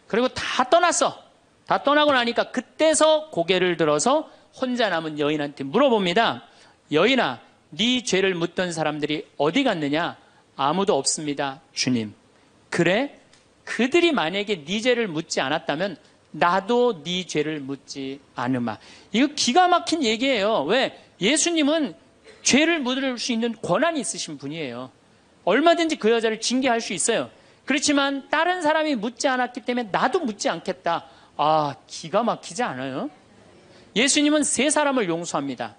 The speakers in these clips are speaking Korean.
그리고 다 떠났어. 다 떠나고 나니까 그때서 고개를 들어서 혼자 남은 여인한테 물어봅니다. 여인아, 네 죄를 묻던 사람들이 어디 갔느냐? 아무도 없습니다, 주님. 그래? 그들이 만약에 네 죄를 묻지 않았다면 나도 네 죄를 묻지 않으마. 이거 기가 막힌 얘기예요. 왜? 예수님은 죄를 묻을 수 있는 권한이 있으신 분이에요. 얼마든지 그 여자를 징계할 수 있어요. 그렇지만 다른 사람이 묻지 않았기 때문에 나도 묻지 않겠다. 아, 기가 막히지 않아요? 예수님은 세 사람을 용서합니다.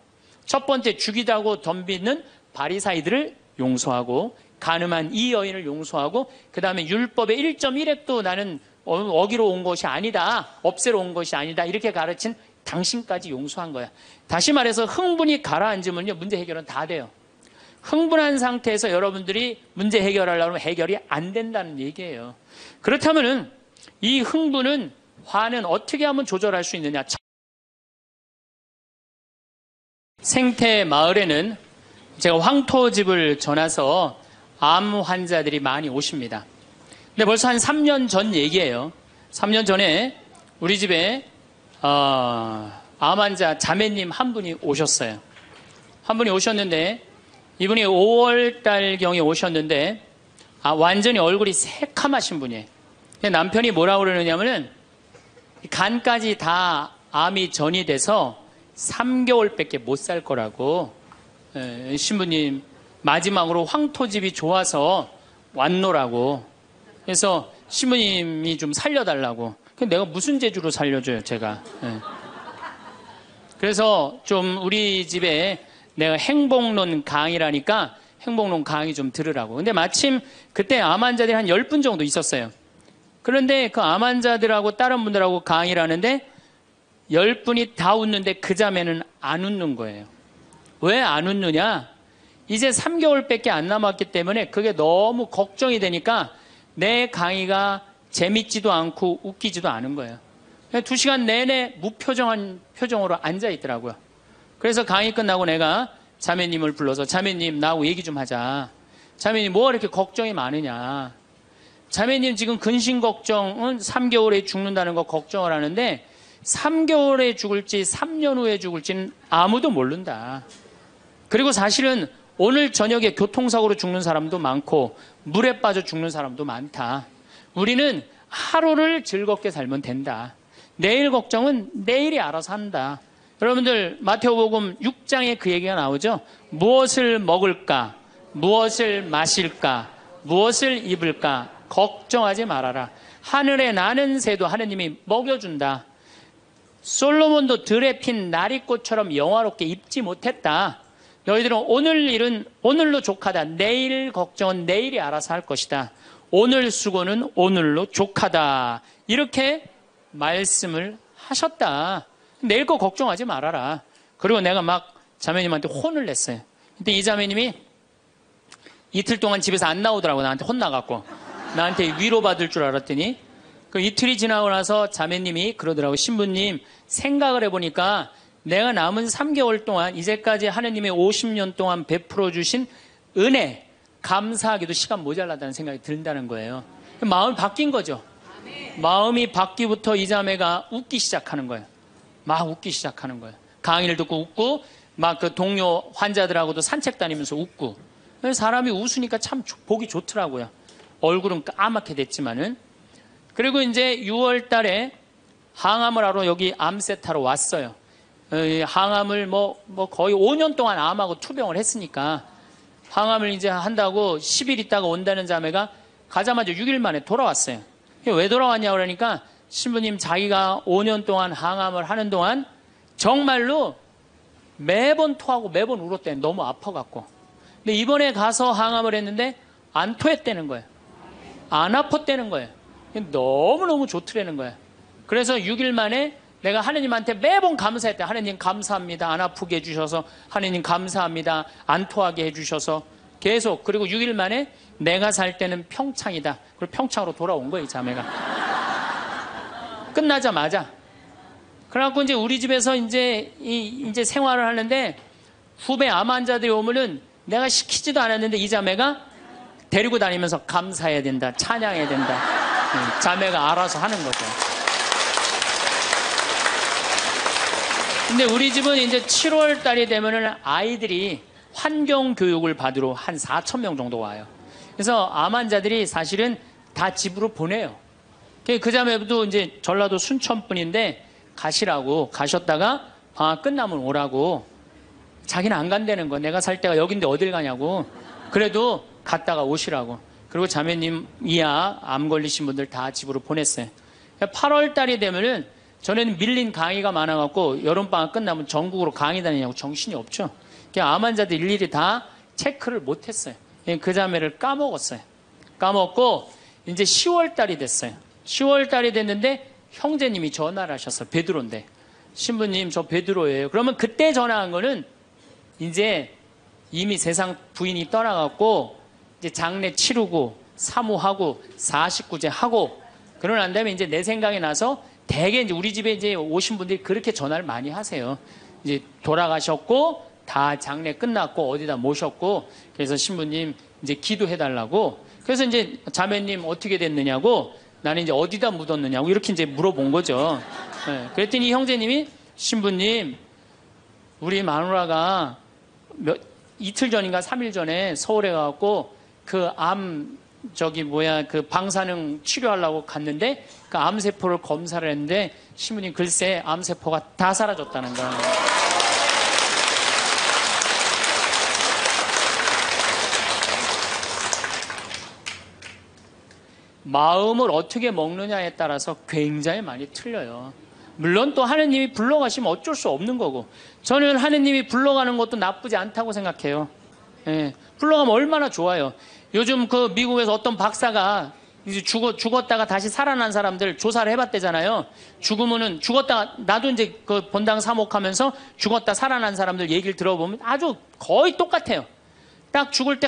첫 번째, 죽이다고 덤비는 바리사이들을 용서하고, 간음한 이 여인을 용서하고, 그 다음에 율법의 1.1획도 나는 어기로 온 것이 아니다, 없애러 온 것이 아니다, 이렇게 가르친 당신까지 용서한 거야. 다시 말해서 흥분이 가라앉으면요, 문제 해결은 다 돼요. 흥분한 상태에서 여러분들이 문제 해결하려면 해결이 안 된다는 얘기예요. 그렇다면은 이 흥분은, 화는 어떻게 하면 조절할 수 있느냐? 생태 마을에는 제가 황토집을 전해서 암 환자들이 많이 오십니다. 근데 벌써 한 3년 전 얘기예요. 3년 전에 우리 집에 암 환자 자매님 한 분이 오셨어요. 한 분이 오셨는데, 이분이 5월달경에 오셨는데 완전히 얼굴이 새카마신 분이에요. 남편이 뭐라고 그러느냐면은 간까지 다 암이 전이 돼서 3개월밖에 못 살 거라고. 신부님 마지막으로 황토집이 좋아서 왔노라고. 그래서 신부님이 좀 살려달라고. 내가 무슨 재주로 살려줘요, 제가. 그래서 좀 우리 집에 내가 행복론 강의라니까 행복론 강의 좀 들으라고. 근데 마침 그때 암 환자들이 한 10분 정도 있었어요. 그런데 그 암 환자들하고 다른 분들하고 강의를 하는데 10분이 다 웃는데 그 자매는 안 웃는 거예요. 왜 안 웃느냐? 이제 3개월밖에 안 남았기 때문에 그게 너무 걱정이 되니까 내 강의가 재밌지도 않고 웃기지도 않은 거예요. 2시간 내내 무표정한 표정으로 앉아 있더라고요. 그래서 강의 끝나고 내가 자매님을 불러서, 자매님 나하고 얘기 좀 하자. 자매님 뭐가 이렇게 걱정이 많으냐? 자매님 지금 근심 걱정은 3개월에 죽는다는 거 걱정을 하는데 3개월에 죽을지 3년 후에 죽을지는 아무도 모른다. 그리고 사실은 오늘 저녁에 교통사고로 죽는 사람도 많고 물에 빠져 죽는 사람도 많다. 우리는 하루를 즐겁게 살면 된다. 내일 걱정은 내일이 알아서 한다. 여러분들 마태복음 6장에 그 얘기가 나오죠. 무엇을 먹을까? 무엇을 마실까? 무엇을 입을까? 걱정하지 말아라. 하늘에 나는 새도 하느님이 먹여준다. 솔로몬도 들에 핀 나리꽃처럼 영화롭게 입지 못했다. 너희들은 오늘 일은 오늘로 족하다. 내일 걱정은 내일이 알아서 할 것이다. 오늘 수고는 오늘로 족하다. 이렇게 말씀을 하셨다. 내일 거 걱정하지 말아라. 그리고 내가 막 자매님한테 혼을 냈어요. 근데 이 자매님이 이틀 동안 집에서 안 나오더라고. 나한테 혼나갖고. 나한테 위로받을 줄 알았더니 그 이틀이 지나고 나서 자매님이 그러더라고. 신부님, 생각을 해보니까 내가 남은 3개월 동안 이제까지 하느님의 50년 동안 베풀어 주신 은혜, 감사하기도 시간 모자라다는 생각이 든다는 거예요. 마음이 바뀐 거죠. 마음이 바뀌부터 이 자매가 웃기 시작하는 거예요. 막 웃기 시작하는 거예요. 강의를 듣고 웃고 막 그 동료 환자들하고도 산책 다니면서 웃고. 사람이 웃으니까 참 보기 좋더라고요. 얼굴은 까맣게 됐지만은. 그리고 이제 6월 달에 항암을 하러 여기 암세타로 왔어요. 항암을 뭐 거의 5년 동안 암하고 투병을 했으니까 항암을 이제 한다고 10일 있다가 온다는 자매가 가자마자 6일 만에 돌아왔어요. 왜 돌아왔냐 그러니까 신부님, 자기가 5년 동안 항암을 하는 동안 정말로 매번 토하고 매번 울었대. 너무 아파갖고. 근데 이번에 가서 항암을 했는데 안 토했다는 거예요. 안 아팠다는 거예요. 너무너무 좋더라는 거예요. 그래서 6일 만에 내가 하느님한테 매번 감사했대. 하느님 감사합니다. 안 아프게 해주셔서. 하느님 감사합니다. 안 토하게 해주셔서. 계속. 그리고 6일 만에 내가 살 때는 평창이다. 그리고 평창으로 돌아온 거예요, 이 자매가. 끝나자마자. 그래갖고 이제 우리 집에서 이제 생활을 하는데 후배 암 환자들이 오면은 내가 시키지도 않았는데 이 자매가 데리고 다니면서 감사해야 된다. 찬양해야 된다. 자매가 알아서 하는 거죠. 근데 우리 집은 이제 7월 달이 되면은 아이들이 환경 교육을 받으러 한 4천 명 정도 와요. 그래서 암 환자들이 사실은 다 집으로 보내요. 그 자매도 이제 전라도 순천 분인데 가시라고, 가셨다가 방학 끝나면 오라고. 자기는 안 간다는 거. 내가 살 때가 여긴데 어딜 가냐고. 그래도 갔다가 오시라고. 그리고 자매님 이하 암 걸리신 분들 다 집으로 보냈어요. 8월 달이 되면은 전에는 밀린 강의가 많아갖고 여름방학 끝나면 전국으로 강의 다니냐고 정신이 없죠. 암 환자들 일일이 다 체크를 못했어요. 그 자매를 까먹었어요. 까먹고 이제 10월 달이 됐어요. 10월 달이 됐는데 형제님이 전화를 하셨어요. 베드로인데. 신부님 저 베드로예요. 그러면 그때 전화한 거는 이제 이미 세상 부인이 떠나갖고 이제 장례 치르고 사모하고 49제 하고 그러고 난 다음에 이제 내 생각이 나서 대개 이제 우리 집에 이제 오신 분들이 그렇게 전화를 많이 하세요. 이제 돌아가셨고 다 장례 끝났고 어디다 모셨고 그래서 신부님 이제 기도해달라고 그래서 이제 자매님 어떻게 됐느냐고 나는 이제 어디다 묻었느냐고 이렇게 이제 물어본 거죠. 네. 그랬더니 형제님이 신부님 우리 마누라가 이틀 전인가 3일 전에 서울에 가갖고 그 그 방사능 치료하려고 갔는데 그 암세포를 검사를 했는데 신부님 글쎄 암세포가 다 사라졌다는 거예요. 마음을 어떻게 먹느냐에 따라서 굉장히 많이 틀려요. 물론 또 하느님이 불러가시면 어쩔 수 없는 거고 저는 하느님이 불러가는 것도 나쁘지 않다고 생각해요. 예, 불러가면 얼마나 좋아요. 요즘 그 미국에서 어떤 박사가 이제 죽었다가 다시 살아난 사람들 조사를 해봤대잖아요. 죽었다가 나도 이제 그 본당 사목하면서 죽었다 살아난 사람들 얘기를 들어보면 아주 거의 똑같아요. 딱 죽을 때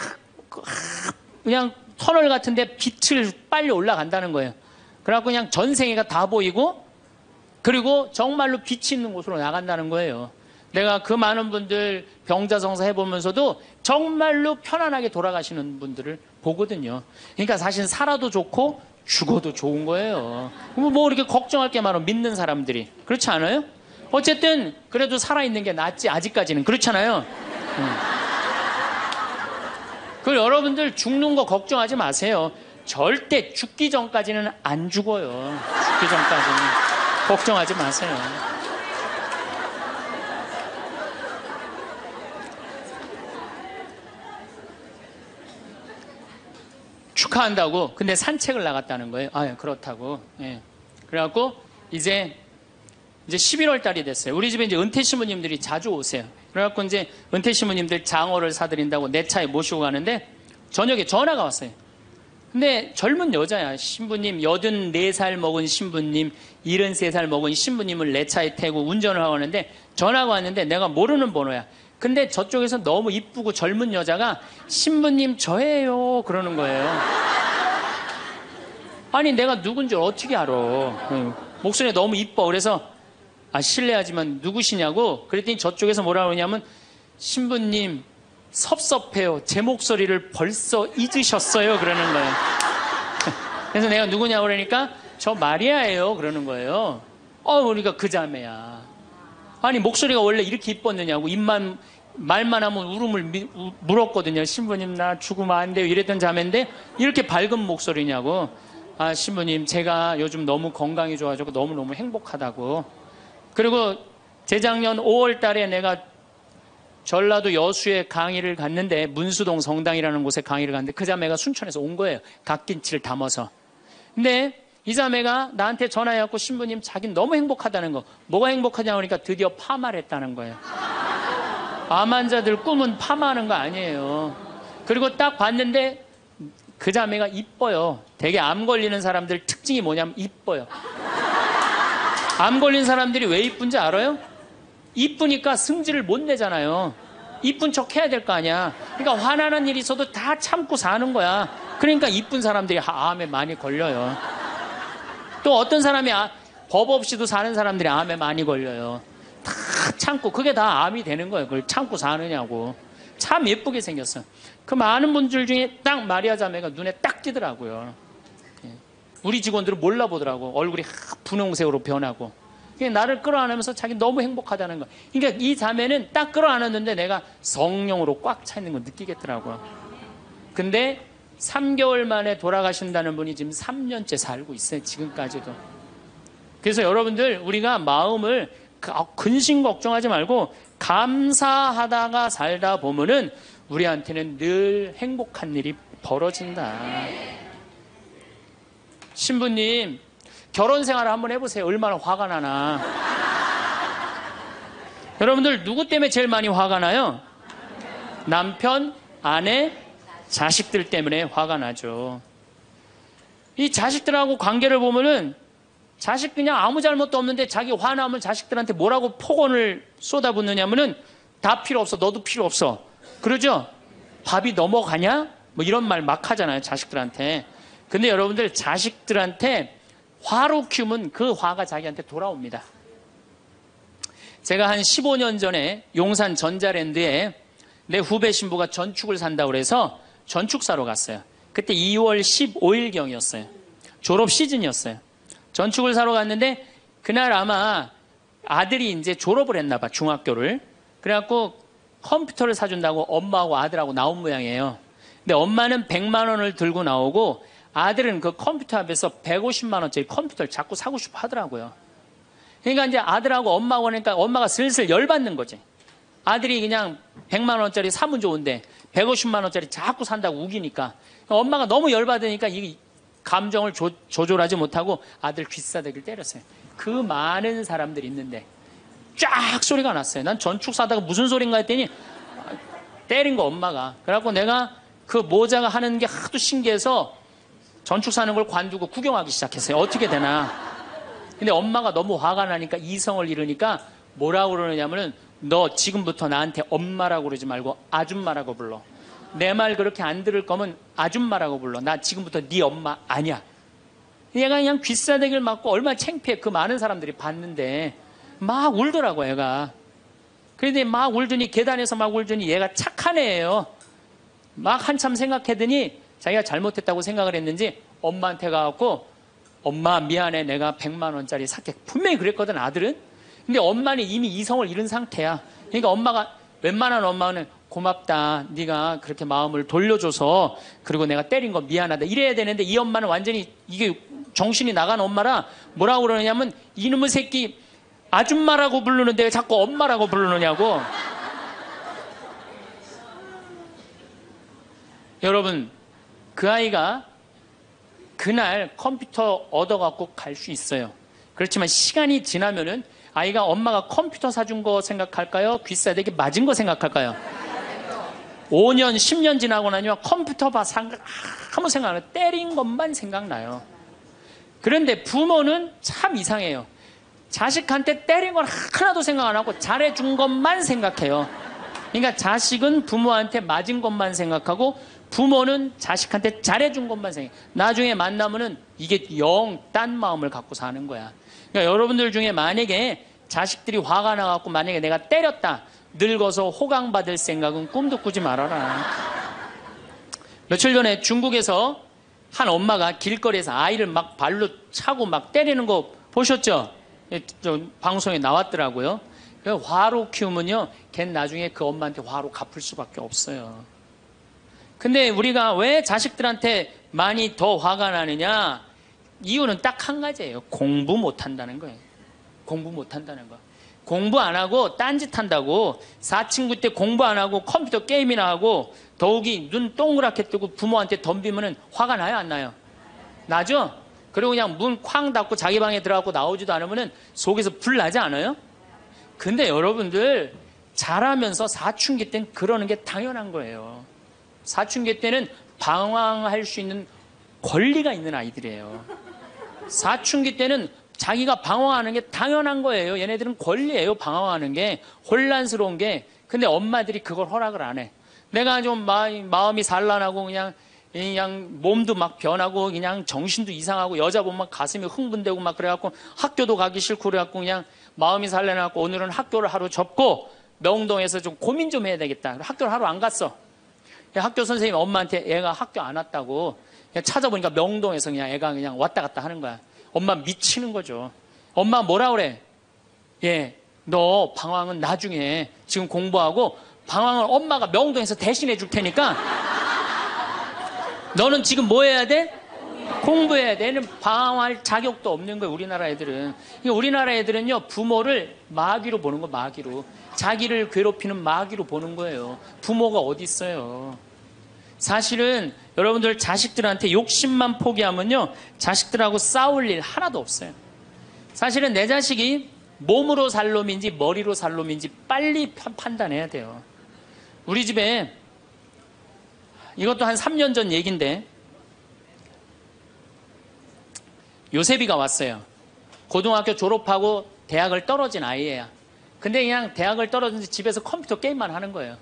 그냥 터널 같은데 빛을 빨리 올라간다는 거예요. 그래갖고 그냥 전생애가 다 보이고 그리고 정말로 빛이 있는 곳으로 나간다는 거예요. 내가 그 많은 분들 병자성사 해보면서도 정말로 편안하게 돌아가시는 분들을 보거든요. 그러니까 사실 살아도 좋고 죽어도 좋은 거예요. 뭐 이렇게 걱정할 게 많아 믿는 사람들이. 그렇지 않아요? 어쨌든 그래도 살아있는 게 낫지 아직까지는. 그렇잖아요. 그 여러분들 죽는 거 걱정하지 마세요. 절대 죽기 전까지는 안 죽어요. 죽기 전까지는. 걱정하지 마세요. 축하한다고. 근데 산책을 나갔다는 거예요. 아, 그렇다고. 예. 그래갖고 이제 11월 달이 됐어요. 우리 집에 이제 은퇴 신부님들이 자주 오세요. 그래갖고 이제 은퇴 신부님들 장어를 사드린다고 내 차에 모시고 가는데 저녁에 전화가 왔어요. 근데 젊은 여자야. 신부님 84살 먹은 신부님 73살 먹은 신부님을 내 차에 태우고 운전을 하고 하는데 전화가 왔는데 내가 모르는 번호야. 근데 저쪽에서 너무 이쁘고 젊은 여자가 신부님 저예요 그러는 거예요. 아니 내가 누군지 어떻게 알아. 목소리가 너무 이뻐. 그래서 실례하지만 누구시냐고 그랬더니 저쪽에서 뭐라 그러냐면 신부님 섭섭해요. 제 목소리를 벌써 잊으셨어요 그러는 거예요. 그래서 내가 누구냐고 그러니까 저 마리아예요 그러는 거예요. 그러니까 그 자매야. 아니 목소리가 원래 이렇게 이뻤느냐고 말만 하면 울음을 물었거든요. 신부님 나 죽으면 안 돼요 이랬던 자매인데 이렇게 밝은 목소리냐고. 신부님 제가 요즘 너무 건강이 좋아지고 너무너무 행복하다고. 그리고 재작년 5월 달에 내가 전라도 여수에 강의를 갔는데 문수동 성당이라는 곳에 강의를 갔는데 그 자매가 순천에서 온 거예요. 갓김치를 담아서. 근데 이 자매가 나한테 전화해갖고 신부님 자기는 너무 행복하다는 거. 뭐가 행복하냐고 하니까 드디어 파마를 했다는 거예요. 암 환자들 꿈은 파마하는 거 아니에요. 그리고 딱 봤는데 그 자매가 이뻐요. 되게 암 걸리는 사람들 특징이 뭐냐면 이뻐요. 암 걸린 사람들이 왜 이쁜지 알아요? 이쁘니까 승질을 못 내잖아요. 이쁜 척 해야 될 거 아니야. 그러니까 화나는 일이 있어도 다 참고 사는 거야. 그러니까 이쁜 사람들이 암에 많이 걸려요. 또 어떤 사람이 법 없이도 사는 사람들이 암에 많이 걸려요. 다 참고 그게 다 암이 되는 거예요. 그걸 참고 사느냐고. 참 예쁘게 생겼어요. 그 많은 분들 중에 딱 마리아 자매가 눈에 딱 띄더라고요. 우리 직원들은 몰라보더라고. 얼굴이 분홍색으로 변하고. 나를 끌어안으면서 자기 너무 행복하다는 거. 그러니까 이 자매는 딱 끌어안았는데 내가 성령으로 꽉 차 있는 거 느끼겠더라고요. 근데 3개월 만에 돌아가신다는 분이 지금 3년째 살고 있어요. 지금까지도. 그래서 여러분들 우리가 마음을 근심 걱정하지 말고 감사하다가 살다 보면은 우리한테는 늘 행복한 일이 벌어진다. 신부님 결혼 생활을 한번 해보세요. 얼마나 화가 나나. 여러분들 누구 때문에 제일 많이 화가 나요? 남편, 아내, 자식들 때문에 화가 나죠. 이 자식들하고 관계를 보면은 자식 그냥 아무 잘못도 없는데 자기 화나면 자식들한테 뭐라고 폭언을 쏟아붓느냐면은 다 필요 없어. 너도 필요 없어. 그러죠? 밥이 넘어가냐? 뭐 이런 말 막 하잖아요. 자식들한테. 근데 여러분들 자식들한테 화로 키우면 그 화가 자기한테 돌아옵니다. 제가 한 15년 전에 용산 전자랜드에 내 후배 신부가 전축을 산다고 그래서 전축 사러 갔어요. 그때 2월 15일경이었어요. 졸업 시즌이었어요. 전축을 사러 갔는데 그날 아마 아들이 이제 졸업을 했나 봐, 중학교를. 그래갖고 컴퓨터를 사준다고 엄마하고 아들하고 나온 모양이에요. 근데 엄마는 100만 원을 들고 나오고 아들은 그 컴퓨터 앞에서 150만 원짜리 컴퓨터를 자꾸 사고 싶어 하더라고요. 그러니까 이제 아들하고 엄마하고 하니까 엄마가 슬슬 열받는 거지. 아들이 그냥 100만 원짜리 사면 좋은데 150만 원짜리 자꾸 산다고 우기니까 엄마가 너무 열받으니까 이 감정을 조절하지 못하고 아들 귀싸대기를 때렸어요. 그 많은 사람들이 있는데 쫙 소리가 났어요. 난 전축 사다가 무슨 소린가 했더니 때린 거 엄마가. 그래갖고 내가 그 모자가 하는 게 하도 신기해서 전축 사는 걸 관두고 구경하기 시작했어요. 어떻게 되나. 근데 엄마가 너무 화가 나니까 이성을 잃으니까 뭐라고 그러느냐면은 너 지금부터 나한테 엄마라고 그러지 말고 아줌마라고 불러. 내 말 그렇게 안 들을 거면 아줌마라고 불러. 나 지금부터 네 엄마 아니야. 얘가 그냥 귀싸대기를 맞고 얼마나 창피해. 그 많은 사람들이 봤는데 막 울더라고 얘가. 그런데 막 울더니 계단에서 막 울더니 얘가 착한 애예요. 막 한참 생각하더니 자기가 잘못했다고 생각을 했는지 엄마한테 가갖고 엄마 미안해 내가 100만 원짜리 살게. 분명히 그랬거든 아들은. 근데 엄마는 이미 이성을 잃은 상태야. 그러니까 엄마가 웬만한 엄마는 고맙다. 네가 그렇게 마음을 돌려줘서 그리고 내가 때린 거 미안하다. 이래야 되는데 이 엄마는 완전히 이게 정신이 나간 엄마라 뭐라고 그러냐면 이놈의 새끼 아줌마라고 부르는데 왜 자꾸 엄마라고 부르느냐고. 여러분 그 아이가 그날 컴퓨터 얻어갖고 갈 수 있어요. 그렇지만 시간이 지나면은 아이가 엄마가 컴퓨터 사준 거 생각할까요? 귀싸대기 맞은 거 생각할까요? 5년, 10년 지나고 나면 컴퓨터 아무 생각 안 해요. 때린 것만 생각나요. 그런데 부모는 참 이상해요. 자식한테 때린 건 하나도 생각 안 하고 잘해준 것만 생각해요. 그러니까 자식은 부모한테 맞은 것만 생각하고 부모는 자식한테 잘해준 것만 생각해요. 나중에 만나면은 이게 영 딴 마음을 갖고 사는 거야. 그러니까 여러분들 중에 만약에 자식들이 화가 나갖고 만약에 내가 때렸다. 늙어서 호강받을 생각은 꿈도 꾸지 말아라. 며칠 전에 중국에서 한 엄마가 길거리에서 아이를 막 발로 차고 막 때리는 거 보셨죠? 방송에 나왔더라고요. 화로 키우면요, 걔는 나중에 그 엄마한테 화로 갚을 수밖에 없어요. 근데 우리가 왜 자식들한테 많이 더 화가 나느냐? 이유는 딱 한 가지예요. 공부 못한다는 거예요. 공부 못한다는 거. 공부 안 하고 딴짓 한다고. 사친구 때 공부 안 하고 컴퓨터 게임이나 하고 더욱이 눈 동그랗게 뜨고 부모한테 덤비면은 화가 나요, 안 나요? 나죠? 그리고 그냥 문 쾅 닫고 자기 방에 들어가고 나오지도 않으면은 속에서 불 나지 않아요? 근데 여러분들 자라면서 사춘기 때는 그러는 게 당연한 거예요. 사춘기 때는 방황할 수 있는 권리가 있는 아이들이에요. 사춘기 때는 자기가 방황하는 게 당연한 거예요. 얘네들은 권리예요. 방황하는 게. 혼란스러운 게. 근데 엄마들이 그걸 허락을 안 해. 내가 좀 마음이 산란하고 그냥 몸도 막 변하고 그냥 정신도 이상하고 여자 보면 가슴이 흥분되고 막 그래갖고 학교도 가기 싫고 그래갖고 그냥 마음이 산란해갖고 오늘은 학교를 하루 접고 명동에서 좀 고민 좀 해야 되겠다. 학교를 하루 안 갔어. 학교 선생님이 엄마한테 애가 학교 안 왔다고 그냥 찾아보니까 명동에서 그냥 애가 그냥 왔다 갔다 하는 거야. 엄마 미치는 거죠. 엄마 뭐라 그래? 예, 너 방황은 나중에 지금 공부하고 방황을 엄마가 명동에서 대신해 줄 테니까 너는 지금 뭐 해야 돼? 공부해야 돼. 얘는 방황할 자격도 없는 거예요, 우리나라 애들은. 우리나라 애들은요, 부모를 마귀로 보는 거, 마귀로. 자기를 괴롭히는 마귀로 보는 거예요. 부모가 어디 있어요. 사실은 여러분들 자식들한테 욕심만 포기하면요, 자식들하고 싸울 일 하나도 없어요. 사실은 내 자식이 몸으로 살 놈인지 머리로 살 놈인지 빨리 판단해야 돼요. 우리 집에 이것도 한 3년 전 얘기인데 요셉이가 왔어요. 고등학교 졸업하고 대학을 떨어진 아이예요. 근데 그냥 대학을 떨어진지 집에서 컴퓨터 게임만 하는 거예요.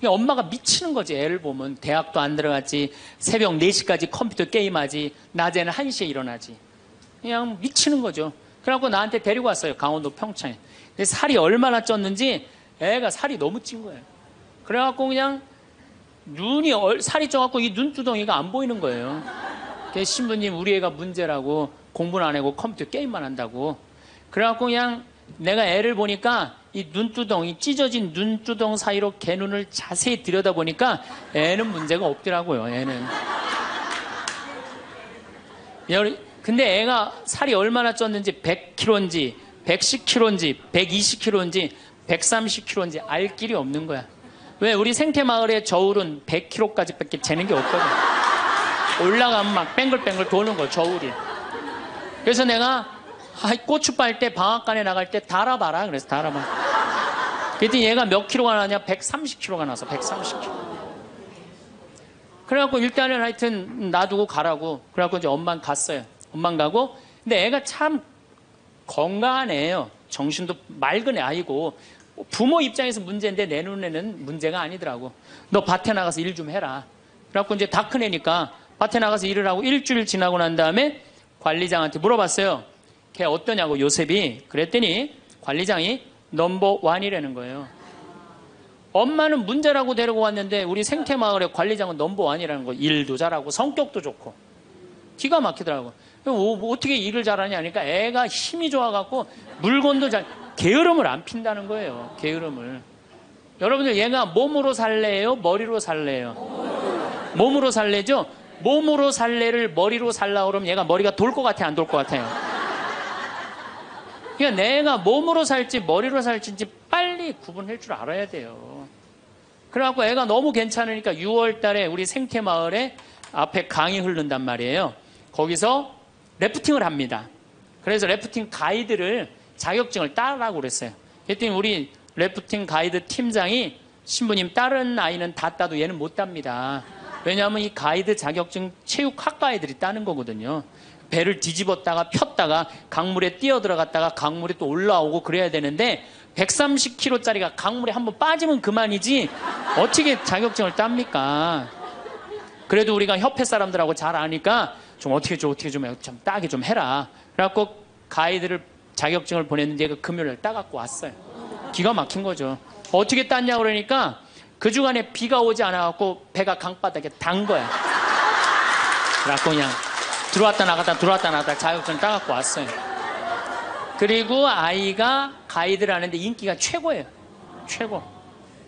엄마가 미치는 거지. 애를 보면 대학도 안 들어갔지, 새벽 4시까지 컴퓨터 게임하지, 낮에는 1시에 일어나지. 그냥 미치는 거죠. 그래갖고 나한테 데리고 왔어요. 강원도 평창에. 근데 살이 얼마나 쪘는지 애가 살이 너무 찐 거예요. 그래갖고 그냥 눈이 살이 쪄갖고 이 눈두덩이가 안 보이는 거예요. 신부님, 우리 애가 문제라고, 공부는 안 하고 컴퓨터 게임만 한다고. 그래갖고 그냥 내가 애를 보니까 이 눈두덩이, 찢어진 눈두덩 사이로 개 눈을 자세히 들여다보니까 애는 문제가 없더라고요. 애는. 근데 애가 살이 얼마나 쪘는지 100kg인지 110kg인지 120kg인지 130kg인지 알 길이 없는 거야. 왜? 우리 생태마을의 저울은 100kg까지밖에 재는 게 없거든. 올라가면 막 뱅글뱅글 도는 거, 저울이. 그래서 내가 고추 빨 때 방앗간에 나갈 때 달아봐라. 그래서 달아봐. 그랬더니 얘가 몇 킬로가 나냐? 130kg가 나서 130kg. 그래갖고 일단은 하여튼 놔두고 가라고. 그래갖고 이제 엄마는 갔어요. 엄마는 가고. 근데 애가 참 건강한 애예요. 정신도 맑은 애 아이고. 부모 입장에서 문제인데 내 눈에는 문제가 아니더라고. 너 밭에 나가서 일 좀 해라. 그래갖고 이제 다 큰 애니까 밭에 나가서 일을 하고 일주일 지나고 난 다음에 관리장한테 물어봤어요. 걔 어떠냐고, 요셉이. 그랬더니 관리장이 넘버 원이라는 거예요. 엄마는 문제라고 데리고 왔는데 우리 생태마을의 관리장은 넘버 원이라는 거예요. 일도 잘하고 성격도 좋고. 기가 막히더라고. 어떻게 일을 잘하냐 하니까 애가 힘이 좋아갖고 물건도 게으름을 안 핀다는 거예요. 게으름을. 여러분들, 얘가 몸으로 살래요? 머리로 살래요? 몸으로 살래죠? 몸으로 살래를 머리로 살라고 그러면 얘가 머리가 돌 것 같아요? 안 돌 것 같아요? 그러니까 내가 몸으로 살지 머리로 살지 빨리 구분할 줄 알아야 돼요. 그래갖고 애가 너무 괜찮으니까 6월 달에 우리 생태마을에 앞에 강이 흐른단 말이에요. 거기서 래프팅을 합니다. 그래서 래프팅 가이드를, 자격증을 따라고 그랬어요. 그랬더니 우리 래프팅 가이드 팀장이, 신부님, 다른 아이는 다 따도 얘는 못 땁니다. 왜냐하면 이 가이드 자격증 체육학과 애들이 따는 거거든요. 배를 뒤집었다가 폈다가 강물에 뛰어들어갔다가 강물에 또 올라오고 그래야 되는데 130kg짜리가 강물에 한번 빠지면 그만이지 어떻게 자격증을 땁니까? 그래도 우리가 협회 사람들하고 잘 아니까 좀 어떻게 좀 따게 좀 해라. 그래갖고 가이드를 자격증을 보냈는데 얘가 금요일날 따갖고 왔어요. 기가 막힌 거죠. 어떻게 땄냐 그러니까 그 주간에 비가 오지 않아갖고 배가 강바닥에 단 거야. 그래갖고 그냥 들어왔다 나갔다 자격증 따갖고 왔어요. 그리고 아이가 가이드를 하는데 인기가 최고예요. 최고.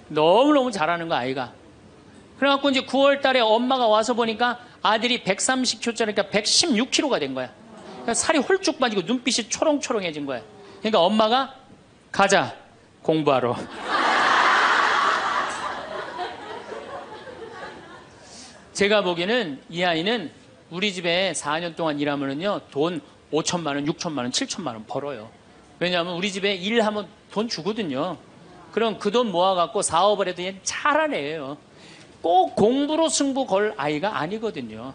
너무너무 잘하는 거, 아이가. 그래갖고 이제 9월 달에 엄마가 와서 보니까 아들이 130kg짜리니까 116kg가 된 거야. 그러니까 살이 홀쭉 빠지고 눈빛이 초롱초롱해진 거야. 그러니까 엄마가 가자, 공부하러. 제가 보기에는 이 아이는 우리 집에 4년 동안 일하면은요, 돈 5천만 원, 6천만 원, 7천만 원 벌어요. 왜냐하면 우리 집에 일하면 돈 주거든요. 그럼 그 돈 모아갖고 사업을 해도 얘는 잘하는 애예요. 꼭 공부로 승부 걸 아이가 아니거든요.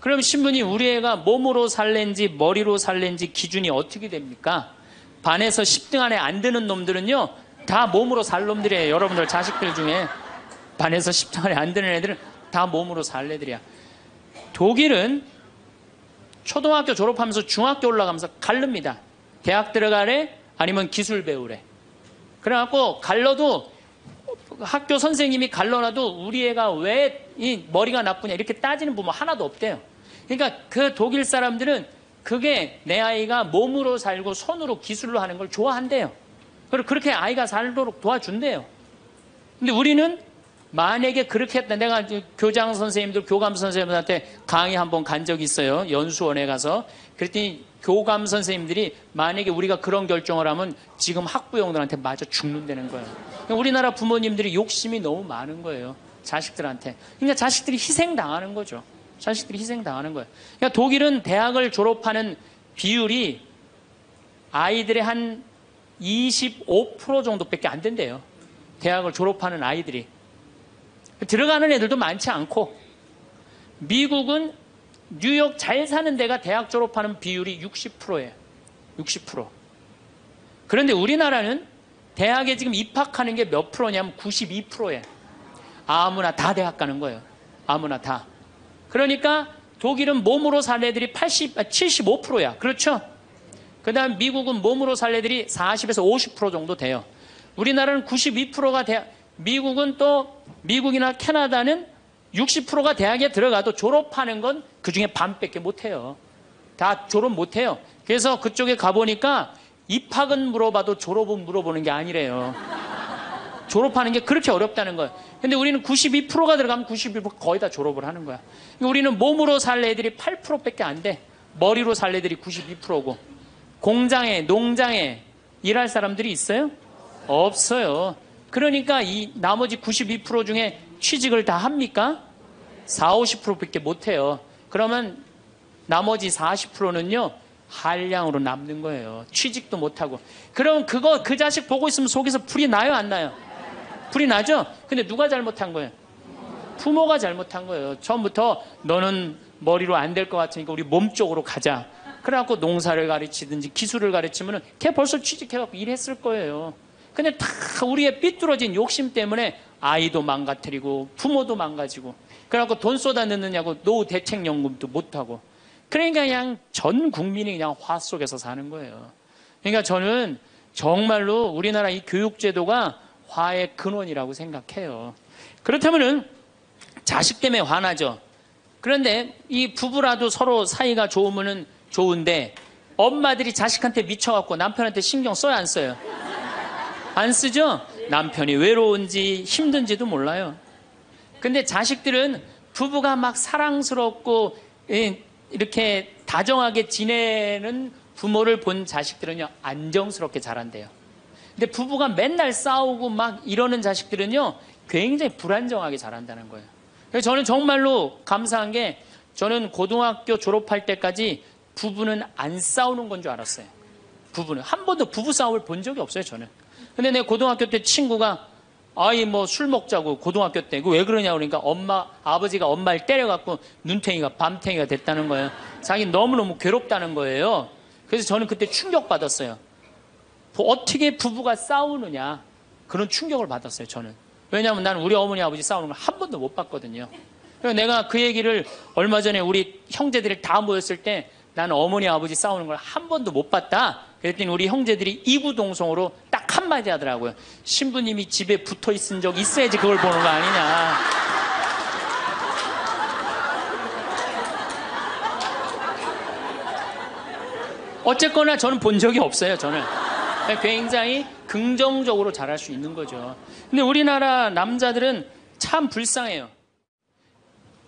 그럼 신부님, 우리 애가 몸으로 살랜지 머리로 살랜지 기준이 어떻게 됩니까? 반에서 10등 안에 안 드는 놈들은요, 다 몸으로 살 놈들이에요. 여러분들 자식들 중에 반에서 10등 안에 안 드는 애들은 다 몸으로 살 애들이야. 독일은 초등학교 졸업하면서 중학교 올라가면서 갈릅니다. 대학 들어가래? 아니면 기술 배우래? 그래갖고 갈러도 학교 선생님이 갈라놔도 우리 애가 왜 이 머리가 나쁘냐 이렇게 따지는 부모 하나도 없대요. 그러니까 그 독일 사람들은 그게 내 아이가 몸으로 살고 손으로 기술로 하는 걸 좋아한대요. 그리고 그렇게 아이가 살도록 도와준대요. 근데 우리는 만약에 그렇게 했다. 내가 교장 선생님들, 교감 선생님들한테 강의 한번 간 적이 있어요. 연수원에 가서. 그랬더니 교감 선생님들이 만약에 우리가 그런 결정을 하면 지금 학부형들한테 맞아 죽는다는 거예요. 그러니까 우리나라 부모님들이 욕심이 너무 많은 거예요. 자식들한테. 그러니까 자식들이 희생당하는 거죠. 자식들이 희생당하는 거예요. 그러니까 독일은 대학을 졸업하는 비율이 아이들의 한 25% 정도밖에 안 된대요. 대학을 졸업하는 아이들이. 들어가는 애들도 많지 않고, 미국은 뉴욕 잘 사는 데가 대학 졸업하는 비율이 60%예요. 60%. 그런데 우리나라는 대학에 지금 입학하는 게 몇 프로냐면 92%예요. 아무나 다 대학 가는 거예요. 아무나 다. 그러니까 독일은 몸으로 살 애들이 75%야. 그렇죠? 그 다음 미국은 몸으로 살 애들이 40에서 50% 정도 돼요. 우리나라는 92%가 미국은 또 미국이나 캐나다는 60%가 대학에 들어가도 졸업하는 건 그중에 반밖에 못해요. 다 졸업 못해요. 그래서 그쪽에 가보니까 입학은 물어봐도 졸업은 물어보는 게 아니래요. 졸업하는 게 그렇게 어렵다는 거예요. 근데 우리는 92%가 들어가면 92% 거의 다 졸업을 하는 거야. 우리는 몸으로 살 애들이 8%밖에 안 돼. 머리로 살 애들이 92%고. 공장에, 농장에 일할 사람들이 있어요? 없어요. 그러니까 이 나머지 92% 중에 취직을 다 합니까? 40, 50%밖에 못해요. 그러면 나머지 40%는요 한량으로 남는 거예요. 취직도 못하고. 그럼 그 자식 보고 있으면 속에서 불이 나요, 안 나요? 불이 나죠? 근데 누가 잘못한 거예요? 부모가 잘못한 거예요. 처음부터 너는 머리로 안 될 것 같으니까 우리 몸 쪽으로 가자. 그래갖고 농사를 가르치든지 기술을 가르치면은 걔 벌써 취직해갖고 일했을 거예요. 근데 다 우리의 삐뚤어진 욕심 때문에 아이도 망가뜨리고 부모도 망가지고 그래갖고 돈 쏟아 넣느냐고 노후 대책연금도 못하고 그러니까 그냥 전 국민이 그냥 화 속에서 사는 거예요. 그러니까 저는 정말로 우리나라 이 교육제도가 화의 근원이라고 생각해요. 그렇다면은 자식 때문에 화나죠. 그런데 이 부부라도 서로 사이가 좋으면은 좋은데 엄마들이 자식한테 미쳐갖고 남편한테 신경 써야 안 써요? 안 쓰죠? 남편이 외로운지 힘든지도 몰라요. 근데 자식들은 부부가 막 사랑스럽고 이렇게 다정하게 지내는 부모를 본 자식들은요 안정스럽게 자란대요. 근데 부부가 맨날 싸우고 막 이러는 자식들은요 굉장히 불안정하게 자란다는 거예요. 그래서 저는 정말로 감사한 게 저는 고등학교 졸업할 때까지 부부는 안 싸우는 건 줄 알았어요. 부부는 한 번도 부부 싸움을 본 적이 없어요. 저는. 근데 내 고등학교 때 친구가 아이 뭐 술 먹자고 고등학교 때 왜 그러냐 그러니까 아버지가 엄마를 때려갖고 눈탱이가 밤탱이가 됐다는 거예요. 자기 너무너무 괴롭다는 거예요. 그래서 저는 그때 충격받았어요. 어떻게 부부가 싸우느냐 그런 충격을 받았어요. 저는. 왜냐하면 나는 우리 어머니 아버지 싸우는 걸 한 번도 못 봤거든요. 그래서 내가 그 얘기를 얼마 전에 우리 형제들이 다 모였을 때 나는 어머니 아버지 싸우는 걸 한 번도 못 봤다. 그랬더니 우리 형제들이 이구동성으로 딱 한마디 하더라고요. 신부님이 집에 붙어 있은 적 있어야지 그걸 보는 거 아니냐. 어쨌거나 저는 본 적이 없어요. 저는 굉장히 긍정적으로 잘할 수 있는 거죠. 근데 우리나라 남자들은 참 불쌍해요.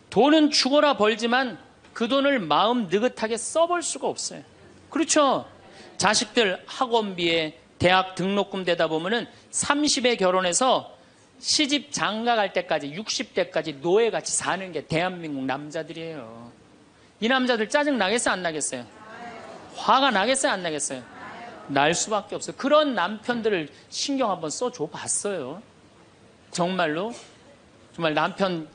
돈은 죽어라 벌지만 그 돈을 마음 느긋하게 써볼 수가 없어요. 그렇죠? 자식들 학원비에 대학 등록금 되다 보면은 30에 결혼해서 시집 장가 갈 때까지 60대까지 노예같이 사는 게 대한민국 남자들이에요. 이 남자들 짜증 나겠어요? 안 나겠어요? 화가 나겠어요? 안 나겠어요? 날 수밖에 없어요. 그런 남편들을 신경 한번 써줘 봤어요. 정말로 남편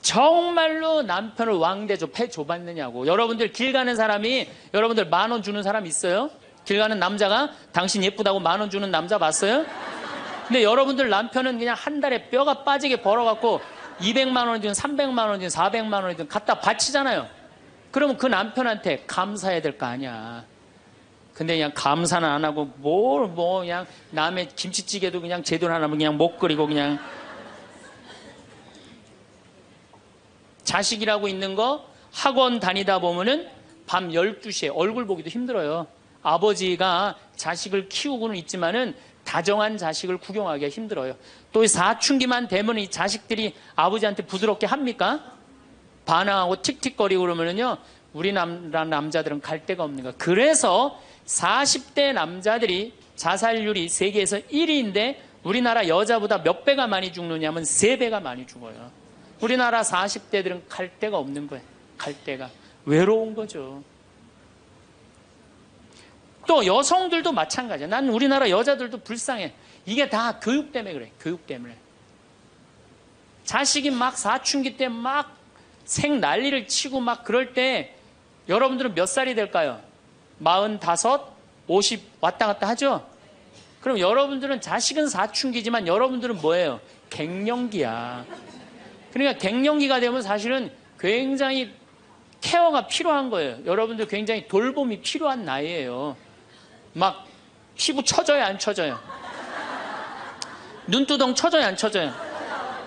정말로 남편을 왕대조 패줘봤느냐고. 여러분들 길 가는 사람이 여러분들 10,000원 주는 사람 있어요? 길 가는 남자가 당신 예쁘다고 10,000원 주는 남자 봤어요? 근데 여러분들 남편은 그냥 한 달에 뼈가 빠지게 벌어갖고 200만 원이든 300만 원이든 400만 원이든 갖다 바치잖아요. 그러면 그 남편한테 감사해야 될 거 아니야. 근데 그냥 감사는 안 하고 그냥 남의 김치찌개도 그냥 제대로 안 하면 그냥 못 끓이고 그냥. 자식이라고 있는 거 학원 다니다 보면은 밤 12시에 얼굴 보기도 힘들어요. 아버지가 자식을 키우고는 있지만은 다정한 자식을 구경하기가 힘들어요. 또 사춘기만 되면 이 자식들이 아버지한테 부드럽게 합니까? 반항하고 틱틱거리고 그러면은요, 우리나라 남자들은 갈 데가 없는 거야. 그래서 40대 남자들이 자살률이 세계에서 1위인데 우리나라 여자보다 몇 배가 많이 죽느냐면 3배가 많이 죽어요. 우리나라 40대들은 갈 데가 없는 거예요. 갈 데가. 외로운 거죠. 또 여성들도 마찬가지야. 난 우리나라 여자들도 불쌍해. 이게 다 교육 때문에 그래. 교육 때문에. 자식이 막 사춘기 때 막 생 난리를 치고 막 그럴 때 여러분들은 몇 살이 될까요? 45, 50 왔다 갔다 하죠? 그럼 여러분들은 자식은 사춘기지만 여러분들은 뭐예요? 갱년기야. 그러니까 갱년기가 되면 사실은 굉장히 케어가 필요한 거예요. 여러분들 굉장히 돌봄이 필요한 나이예요. 막 피부 처져요, 안 처져요? 눈두덩 처져요, 안 처져요?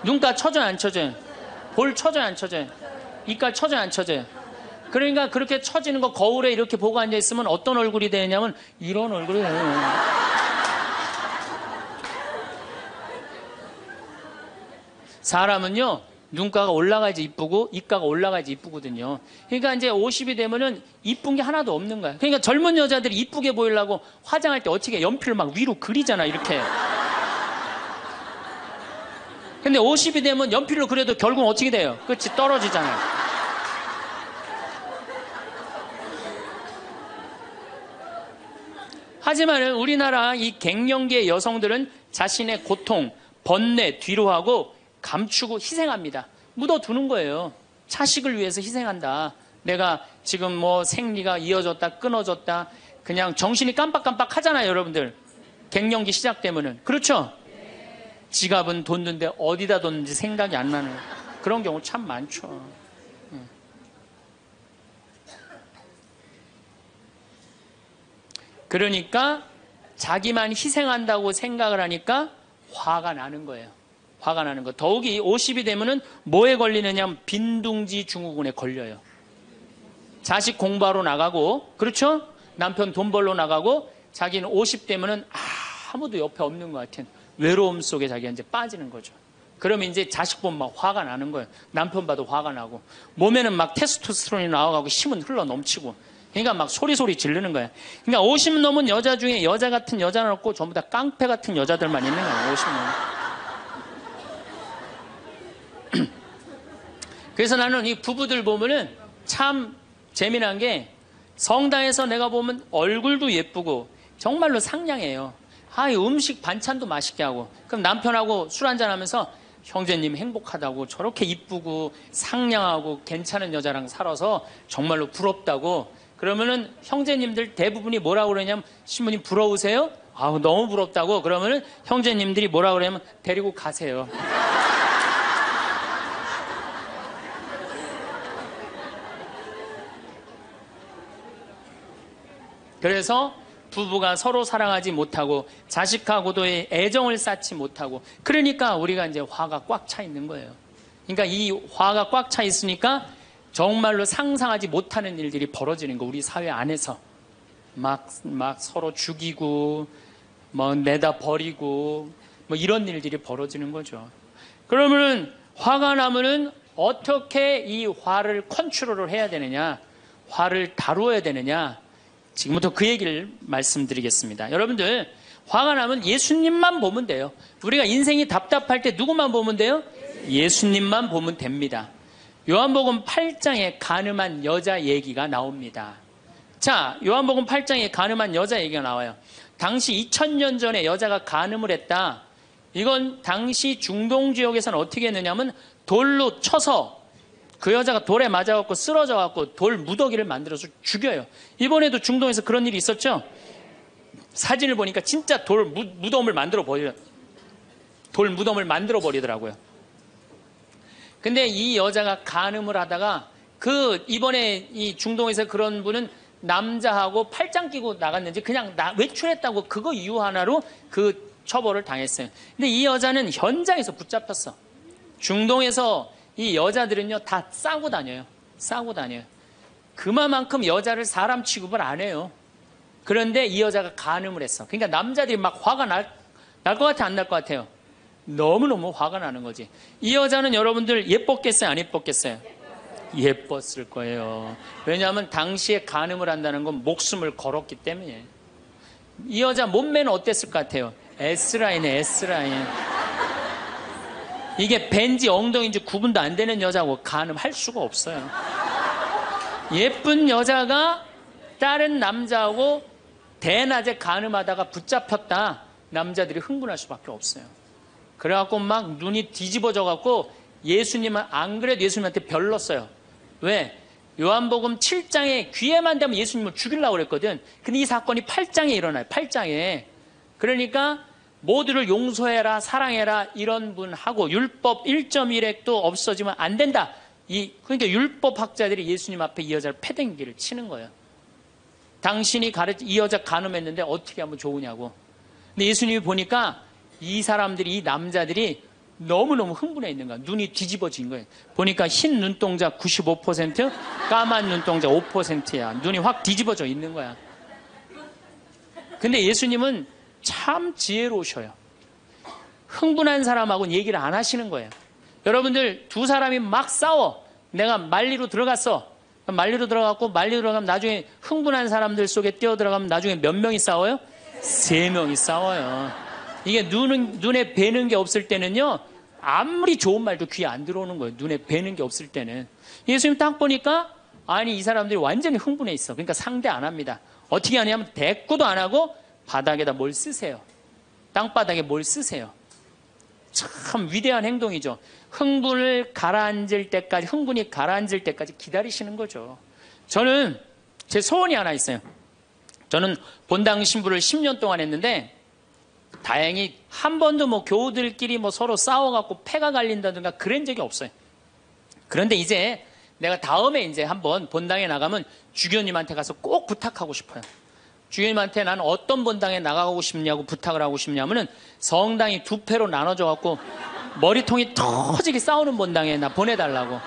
눈가 처져요, 안 처져요? 볼 처져요, 안 처져요? 이빨 처져요, 안 처져요? 그러니까 그렇게 처지는 거 거울에 이렇게 보고 앉아있으면 어떤 얼굴이 되냐면 이런 얼굴이 돼요. 사람은요, 눈가가 올라가야지 이쁘고 입가가 올라가야지 이쁘거든요. 그러니까 이제 50이 되면은 이쁜 게 하나도 없는 거야. 그러니까 젊은 여자들이 이쁘게 보이려고 화장할 때 어떻게 연필을 막 위로 그리잖아, 이렇게. 근데 50이 되면 연필로 그려도 결국은 어떻게 돼요? 끝이 떨어지잖아요. 하지만 우리나라 이 갱년기의 여성들은 자신의 고통, 번뇌 뒤로 하고 감추고 희생합니다. 묻어두는 거예요. 자식을 위해서 희생한다. 내가 지금 뭐 생리가 이어졌다, 끊어졌다. 그냥 정신이 깜빡깜빡 하잖아요, 여러분들. 갱년기 시작되면은. 그렇죠? 지갑은 뒀는데 어디다 뒀는지 생각이 안 나는 그런 경우 참 많죠. 그러니까 자기만 희생한다고 생각을 하니까 화가 나는 거예요. 화가 나는 거. 더욱이 50이 되면은 뭐에 걸리느냐? 빈둥지 증후군에 걸려요. 자식 공부하러 나가고, 그렇죠? 남편 돈 벌러 나가고, 자기는 50 되면은 아무도 옆에 없는 것 같은 외로움 속에 자기가 이제 빠지는 거죠. 그러면 이제 자식 보면 막 화가 나는 거예요. 남편 봐도 화가 나고, 몸에는 막 테스토스테론이 나와가고 힘은 흘러 넘치고, 그러니까 막 소리 지르는 거예요. 그러니까 50 넘은 여자 중에 여자 같은 여자는 없고 전부 다 깡패 같은 여자들만 있는 거예요. 50 넘은. 그래서 나는 이 부부들 보면은 참 재미난 게 성당에서 내가 보면 얼굴도 예쁘고 정말로 상냥해요. 이 음식 반찬도 맛있게 하고, 그럼 남편하고 술 한잔 하면서 형제님 행복하다고, 저렇게 이쁘고 상냥하고 괜찮은 여자랑 살아서 정말로 부럽다고. 그러면은 형제님들 대부분이 뭐라고 그러냐면, 신부님 부러우세요? 너무 부럽다고. 그러면은 형제님들이 뭐라고 그러냐면 데리고 가세요. 그래서 부부가 서로 사랑하지 못하고 자식하고도의 애정을 쌓지 못하고, 그러니까 우리가 이제 화가 꽉 차 있는 거예요. 그러니까 이 화가 꽉 차 있으니까 정말로 상상하지 못하는 일들이 벌어지는 거. 우리 사회 안에서 막 서로 죽이고 뭐 내다 버리고 뭐 이런 일들이 벌어지는 거죠. 그러면은 화가 나면은 어떻게 이 화를 컨트롤을 해야 되느냐, 화를 다루어야 되느냐, 지금부터 그 얘기를 말씀드리겠습니다. 여러분들, 화가 나면 예수님만 보면 돼요. 우리가 인생이 답답할 때 누구만 보면 돼요? 예수님만 보면 됩니다. 요한복음 8장에 간음한 여자 얘기가 나옵니다. 자, 요한복음 8장에 간음한 여자 얘기가 나와요. 당시 2000년 전에 여자가 간음을 했다. 이건 당시 중동 지역에서는 어떻게 했느냐면 돌로 쳐서 그 여자가 돌에 맞아갖고 쓰러져갖고 돌 무더기를 만들어서 죽여요. 이번에도 중동에서 그런 일이 있었죠? 사진을 보니까 진짜 돌 무덤을 돌 무덤을 만들어 버리더라고요. 근데 이 여자가 간음을 하다가 이번에 이 중동에서 그런 분은 남자하고 팔짱 끼고 나갔는지 그냥 외출했다고 그거 이유 하나로 그 처벌을 당했어요. 근데 이 여자는 현장에서 붙잡혔어. 중동에서 이 여자들은요 다 싸고 다녀요. 싸고 다녀요. 그만큼 여자를 사람 취급을 안 해요. 그런데 이 여자가 간음을 했어. 그러니까 남자들이 막 화가 날 것 같아, 안 날 것 같아요? 너무너무 화가 나는 거지. 이 여자는 여러분들 예뻤겠어요, 안 예뻤겠어요? 예뻤을 거예요. 왜냐하면 당시에 간음을 한다는 건 목숨을 걸었기 때문에. 이 여자 몸매는 어땠을 것 같아요? S라인에 S라인. 이게 벤지 엉덩이인지 구분도 안 되는 여자고 간음할 수가 없어요. 예쁜 여자가 다른 남자하고 대낮에 간음하다가 붙잡혔다. 남자들이 흥분할 수밖에 없어요. 그래갖고 막 눈이 뒤집어져 갖고 예수님은 안 그래도 예수님한테 별렀어요. 왜? 요한복음 7장에 귀에만 대면 예수님을 죽이려고 그랬거든. 근데 이 사건이 8장에 일어나요. 8장에. 그러니까 모두를 용서해라, 사랑해라 이런 분하고 율법 1.1핵도 없어지면 안 된다. 그러니까 율법학자들이 예수님 앞에 이 여자를 패댕기를 치는 거예요. 당신이 이 여자 간음했는데 어떻게 하면 좋으냐고. 근데 예수님이 보니까 이 사람들이, 이 남자들이 너무너무 흥분해 있는 거야. 눈이 뒤집어진 거예요. 보니까 흰 눈동자 95%, 까만 눈동자 5%야. 눈이 확 뒤집어져 있는 거야. 근데 예수님은 참 지혜로우셔요. 흥분한 사람하고는 얘기를 안 하시는 거예요. 여러분들 두 사람이 막 싸워. 내가 말리로 들어갔어. 말리로 들어갔고 말리로 들어가면 나중에 흥분한 사람들 속에 뛰어들어가면 나중에 몇 명이 싸워요? 3명이 싸워요. 이게 눈에 뵈는 게 없을 때는요, 아무리 좋은 말도 귀에 안 들어오는 거예요. 눈에 뵈는 게 없을 때는. 예수님 딱 보니까 아니 이 사람들이 완전히 흥분해 있어. 그러니까 상대 안 합니다. 어떻게 하냐면 대꾸도 안 하고 바닥에다 뭘 쓰세요. 땅바닥에 뭘 쓰세요. 참 위대한 행동이죠. 흥분이 가라앉을 때까지 기다리시는 거죠. 저는 제 소원이 하나 있어요. 저는 본당 신부를 10년 동안 했는데 다행히 한 번도 뭐 교우들끼리 뭐 서로 싸워갖고 패가 갈린다든가 그런 적이 없어요. 그런데 이제 내가 다음에 이제 한번 본당에 나가면 주교님한테 가서 꼭 부탁하고 싶어요. 주교님한테 나는 어떤 본당에 나가고 싶냐고 부탁을 하고 싶냐면은 성당이 두 패로 나눠져갖고 머리통이 터지게 싸우는 본당에 나 보내달라고.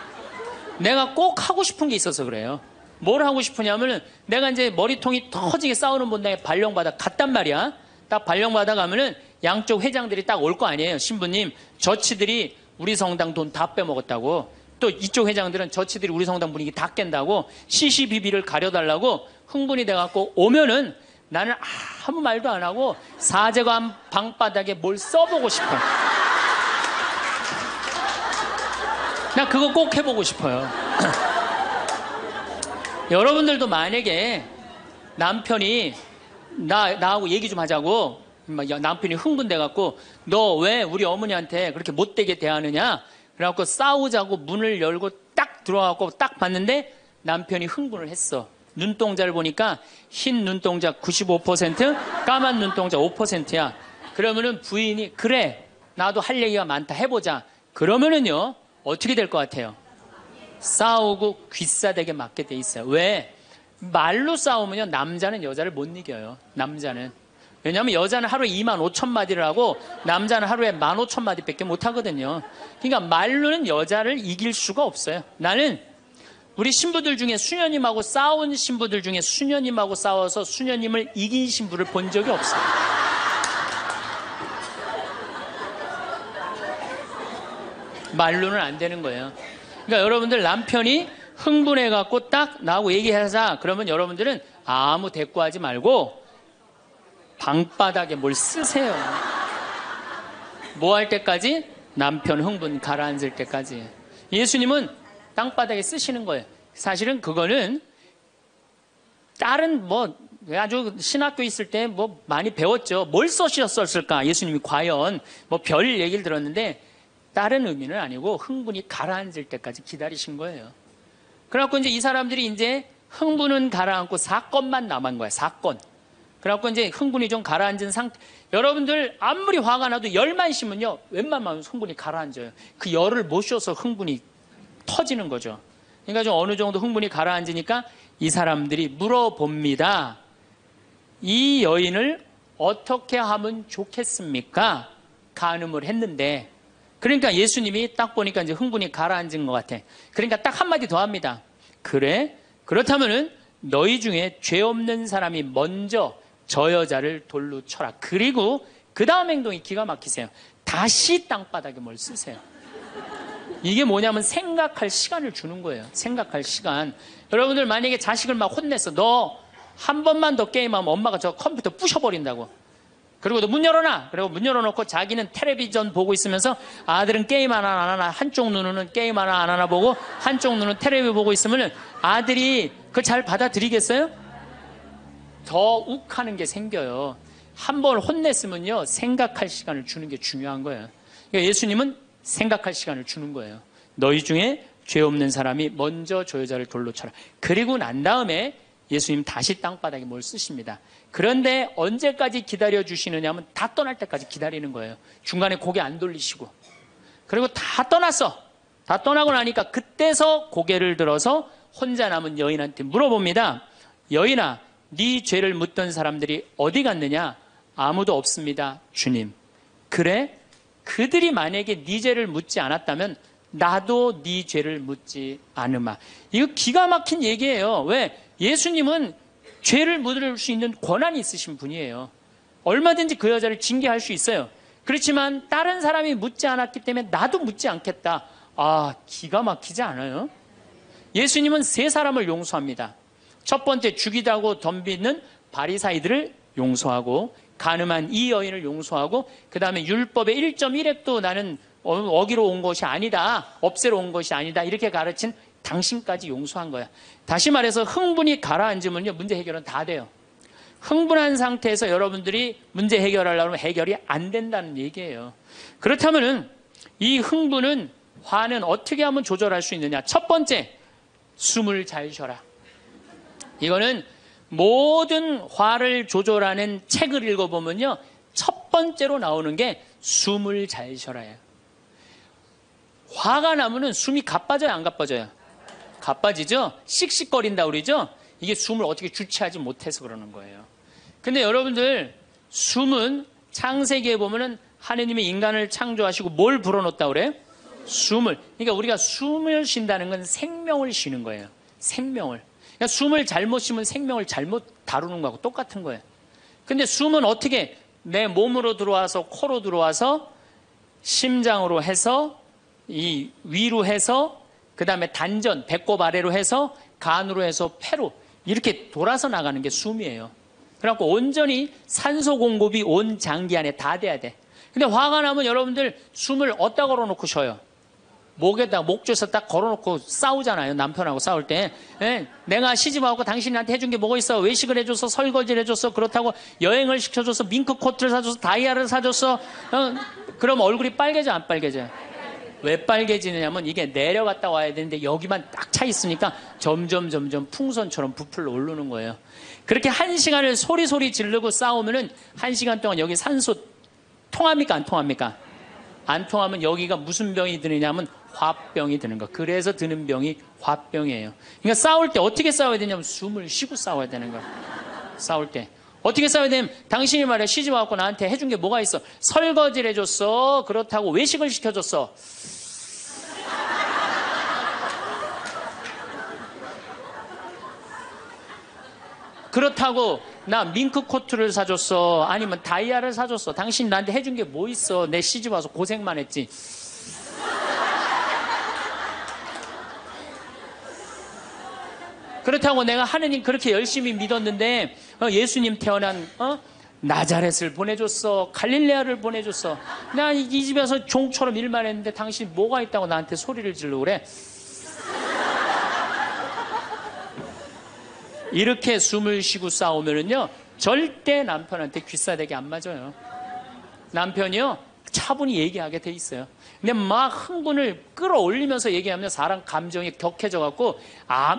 내가 꼭 하고 싶은 게 있어서 그래요. 뭘 하고 싶으냐면은 내가 이제 머리통이 터지게 싸우는 본당에 발령받아 갔단 말이야. 딱 발령받아 가면은 양쪽 회장들이 딱 올 거 아니에요. 신부님, 저치들이 우리 성당 돈 다 빼먹었다고. 또 이쪽 회장들은 저치들이 우리 성당 분위기 다 깬다고 CCBB를 가려달라고 흥분이 돼갖고 오면은 나는 아무 말도 안 하고 사제관 방바닥에 뭘 써보고 싶어. 나 그거 꼭 해보고 싶어요. 여러분들도 만약에 남편이 나하고 얘기 좀 하자고, 남편이 흥분돼갖고 너 왜 우리 어머니한테 그렇게 못되게 대하느냐, 그래갖고 싸우자고 문을 열고 딱 들어와갖고 딱 봤는데 남편이 흥분을 했어. 눈동자를 보니까 흰 눈동자 95%, 까만 눈동자 5%야. 그러면은 부인이 그래 나도 할 얘기가 많다 해보자. 그러면은요 어떻게 될 것 같아요? 싸우고 귀싸대게 맞게 돼 있어요. 왜? 말로 싸우면요 남자는 여자를 못 이겨요. 남자는. 왜냐하면 여자는 하루에 25,000마디를 하고 남자는 하루에 15,000마디밖에 못 하거든요. 그러니까 말로는 여자를 이길 수가 없어요. 나는 우리 신부들 중에 수녀님하고 싸운 신부들 중에 수녀님하고 싸워서 수녀님을 이긴 신부를 본 적이 없어요. 말로는 안 되는 거예요. 그러니까 여러분들 남편이 흥분해갖고 딱 나하고 얘기하자 그러면 여러분들은 아무 대꾸하지 말고 방바닥에 뭘 쓰세요. 뭐 할 때까지? 남편 흥분 가라앉을 때까지. 예수님은 땅바닥에 쓰시는 거예요. 사실은 그거는 다른 뭐 아주 신학교 있을 때 뭐 많이 배웠죠. 뭘 써셨을까? 예수님이 과연 뭐 별 얘기를 들었는데 다른 의미는 아니고 흥분이 가라앉을 때까지 기다리신 거예요. 그래갖고 이제 이 사람들이 이제 흥분은 가라앉고 사건만 남은 거야. 사건. 그래갖고 이제 흥분이 좀 가라앉은 상태. 여러분들 아무리 화가 나도 열만 심으면요 웬만하면 흥분이 가라앉아요. 그 열을 못 쉬어서 흥분이 터지는 거죠. 그러니까 좀 어느 정도 흥분이 가라앉으니까 이 사람들이 물어봅니다. 이 여인을 어떻게 하면 좋겠습니까? 간음을 했는데. 그러니까 예수님이 딱 보니까 이제 흥분이 가라앉은 것 같아. 그러니까 딱 한마디 더 합니다. 그래? 그렇다면은 너희 중에 죄 없는 사람이 먼저 저 여자를 돌로 쳐라. 그리고 그 다음 행동이 기가 막히세요. 다시 땅바닥에 뭘 쓰세요. 이게 뭐냐면 생각할 시간을 주는 거예요. 생각할 시간. 여러분들 만약에 자식을 막 혼냈어. 너 한 번만 더 게임하면 엄마가 저 컴퓨터 부셔버린다고. 그리고 너 문 열어놔. 그리고 문 열어놓고 자기는 텔레비전 보고 있으면서 아들은 게임 하나 안 하나, 한쪽 눈으로는 게임 하나 안 하나 보고 한쪽 눈은 텔레비 보고 있으면 아들이 그걸 잘 받아들이겠어요? 더 욱하는 게 생겨요. 한 번 혼냈으면요, 생각할 시간을 주는 게 중요한 거예요. 그러니까 예수님은 생각할 시간을 주는 거예요. 너희 중에 죄 없는 사람이 먼저 저 여자를 돌로 쳐라. 그리고 난 다음에 예수님 다시 땅바닥에 뭘 쓰십니다. 그런데 언제까지 기다려 주시느냐 하면 다 떠날 때까지 기다리는 거예요. 중간에 고개 안 돌리시고. 그리고 다 떠났어. 다 떠나고 나니까 그때서 고개를 들어서 혼자 남은 여인한테 물어봅니다. 여인아, 네 죄를 묻던 사람들이 어디 갔느냐? 아무도 없습니다, 주님. 그래? 그들이 만약에 네 죄를 묻지 않았다면 나도 네 죄를 묻지 않으마. 이거 기가 막힌 얘기예요. 왜? 예수님은 죄를 묻을 수 있는 권한이 있으신 분이에요. 얼마든지 그 여자를 징계할 수 있어요. 그렇지만 다른 사람이 묻지 않았기 때문에 나도 묻지 않겠다. 아, 기가 막히지 않아요? 예수님은 세 사람을 용서합니다. 첫 번째, 죽이다고 덤비는 바리사이들을 용서하고, 간음한 이 여인을 용서하고, 그 다음에 율법의 1.1획도 나는 어기로 온 것이 아니다, 없애러 온 것이 아니다, 이렇게 가르친 당신까지 용서한 거야. 다시 말해서 흥분이 가라앉으면요, 문제 해결은 다 돼요. 흥분한 상태에서 여러분들이 문제 해결하려면 해결이 안 된다는 얘기예요. 그렇다면은 이 흥분은, 화는 어떻게 하면 조절할 수 있느냐? 첫 번째, 숨을 잘 쉬어라. 이거는 모든 화를 조절하는 책을 읽어보면요, 첫 번째로 나오는 게 숨을 잘 쉬어라예요. 화가 나면은 숨이 가빠져요, 안 가빠져요? 가빠지죠? 씩씩거린다 그러죠? 이게 숨을 어떻게 주체하지 못해서 그러는 거예요. 근데 여러분들, 숨은 창세기에 보면은 하느님이 인간을 창조하시고 뭘 불어넣었다 그래요? 숨을. 그러니까 우리가 숨을 쉰다는 건 생명을 쉬는 거예요. 생명을. 그러니까 숨을 잘못 쉬면 생명을 잘못 다루는 거하고 똑같은 거예요. 근데 숨은 어떻게 내 몸으로 들어와서 코로 들어와서 심장으로 해서 이 위로 해서 그 다음에 단전, 배꼽 아래로 해서 간으로 해서 폐로 이렇게 돌아서 나가는 게 숨이에요. 그래갖고 온전히 산소 공급이 온 장기 안에 다 돼야 돼. 근데 화가 나면 여러분들 숨을 어디다 걸어놓고 쉬어요? 목에다, 목줄에서 딱 걸어놓고 싸우잖아요. 남편하고 싸울 때. 예? 내가 시집와서 당신한테 해준 게 뭐가 있어? 외식을 해줘서, 설거지를 해줘서, 그렇다고 여행을 시켜줘서, 밍크 코트를 사줘서, 다이아를 사줬어. 그럼 얼굴이 빨개져, 안 빨개져요? 왜 빨개지느냐면 이게 내려갔다 와야 되는데 여기만 딱 차 있으니까 점점 풍선처럼 부풀러 오르는 거예요. 그렇게 1시간을 소리 지르고 싸우면은 1시간 동안 여기 산소 통합니까? 안 통합니까? 안 통하면 여기가 무슨 병이 드느냐면 화병이 드는 거. 그래서 드는 병이 화병이에요. 그러니까 싸울 때 어떻게 싸워야 되냐면 숨을 쉬고 싸워야 되는 거예요. 싸울 때. 어떻게 싸워야 되냐면 당신이 말이야 시집 와갖고 나한테 해준 게 뭐가 있어? 설거지를 해줬어. 그렇다고 외식을 시켜줬어. 그렇다고 나 밍크 코트를 사줬어. 아니면 다이아를 사줬어. 당신 나한테 해준 게 뭐 있어? 내 시집 와서 고생만 했지. 그렇다고 내가 하느님 그렇게 열심히 믿었는데 예수님 태어난 나자렛을 보내줬어. 갈릴레아를 보내줬어. 나 이 집에서 종처럼 일만 했는데 당신 뭐가 있다고 나한테 소리를 지르고 그래? 이렇게 숨을 쉬고 싸우면은요, 절대 남편한테 귀싸대기 안 맞아요. 남편이요, 차분히 얘기하게 돼 있어요. 근데 막 흥분을 끌어올리면서 얘기하면 사람 감정이 격해져갖고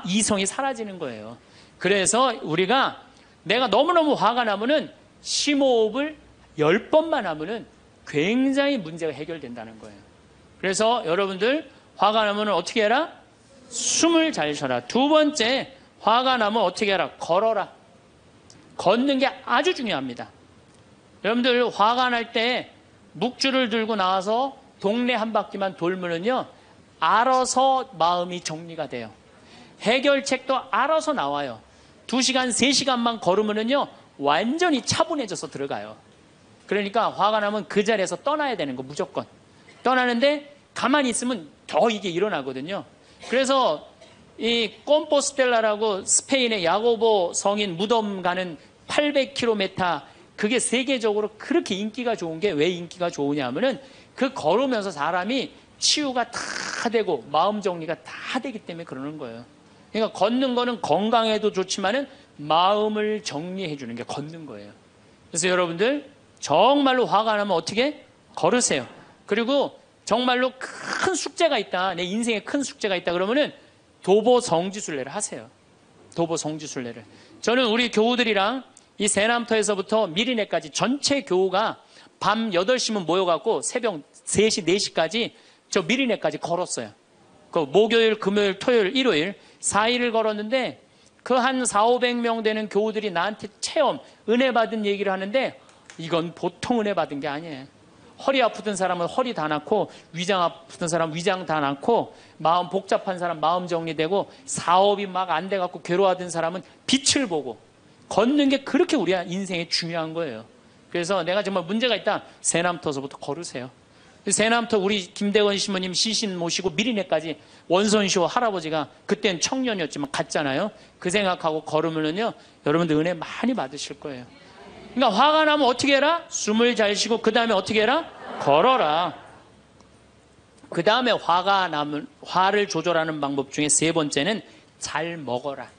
이성이 사라지는 거예요. 그래서 우리가 내가 너무너무 화가 나면은 심호흡을 10번만 하면은 굉장히 문제가 해결된다는 거예요. 그래서 여러분들 화가 나면은 어떻게 해라? 숨을 잘 쉬어라. 두 번째, 화가 나면 어떻게 해라? 걸어라. 걷는 게 아주 중요합니다. 여러분들 화가 날 때 묵주를 들고 나와서 동네 한 바퀴만 돌면은요, 알아서 마음이 정리가 돼요. 해결책도 알아서 나와요. 2시간, 3시간만 걸으면은요, 완전히 차분해져서 들어가요. 그러니까 화가 나면 그 자리에서 떠나야 되는 거, 무조건. 떠나는데 가만히 있으면 더 이게 일어나거든요. 그래서 이 콤포스텔라라고 스페인의 야고보 성인 무덤 가는 800km, 그게 세계적으로 그렇게 인기가 좋은 게 왜 인기가 좋으냐 하면은 그 걸으면서 사람이 치유가 다 되고 마음 정리가 다 되기 때문에 그러는 거예요. 그러니까 걷는 거는 건강에도 좋지만은 마음을 정리해 주는 게 걷는 거예요. 그래서 여러분들 정말로 화가 나면 어떻게? 걸으세요. 그리고 정말로 큰 숙제가 있다, 내 인생에 큰 숙제가 있다 그러면은 도보 성지순례를 하세요. 도보 성지순례를. 저는 우리 교우들이랑 이 세남터에서부터 미리네까지 전체 교우가 밤 8시면 모여갖고 새벽 3시, 4시까지 저 미리네까지 걸었어요. 그 목요일, 금요일, 토요일, 일요일 4일을 걸었는데 그 한 400~500명 되는 교우들이 나한테 체험, 은혜 받은 얘기를 하는데 이건 보통 은혜 받은 게 아니에요. 허리 아프던 사람은 허리 다 낫고, 위장 아프던 사람은 위장 다 낫고, 마음 복잡한 사람 마음 정리되고, 사업이 막 안 돼갖고 괴로워하던 사람은 빛을 보고, 걷는 게 그렇게 우리 인생에 중요한 거예요. 그래서 내가 정말 문제가 있다, 세남터서부터 걸으세요. 세남터 우리 김대건 시모님 시신 모시고 미리네까지 원선시호 할아버지가 그땐 청년이었지만 갔잖아요. 그 생각하고 걸으면요, 여러분들 은혜 많이 받으실 거예요. 그러니까 화가 나면 어떻게 해라? 숨을 잘 쉬고 그 다음에 어떻게 해라? 걸어라. 그 다음에 화가 나면 화를 조절하는 방법 중에 세 번째는 잘 먹어라.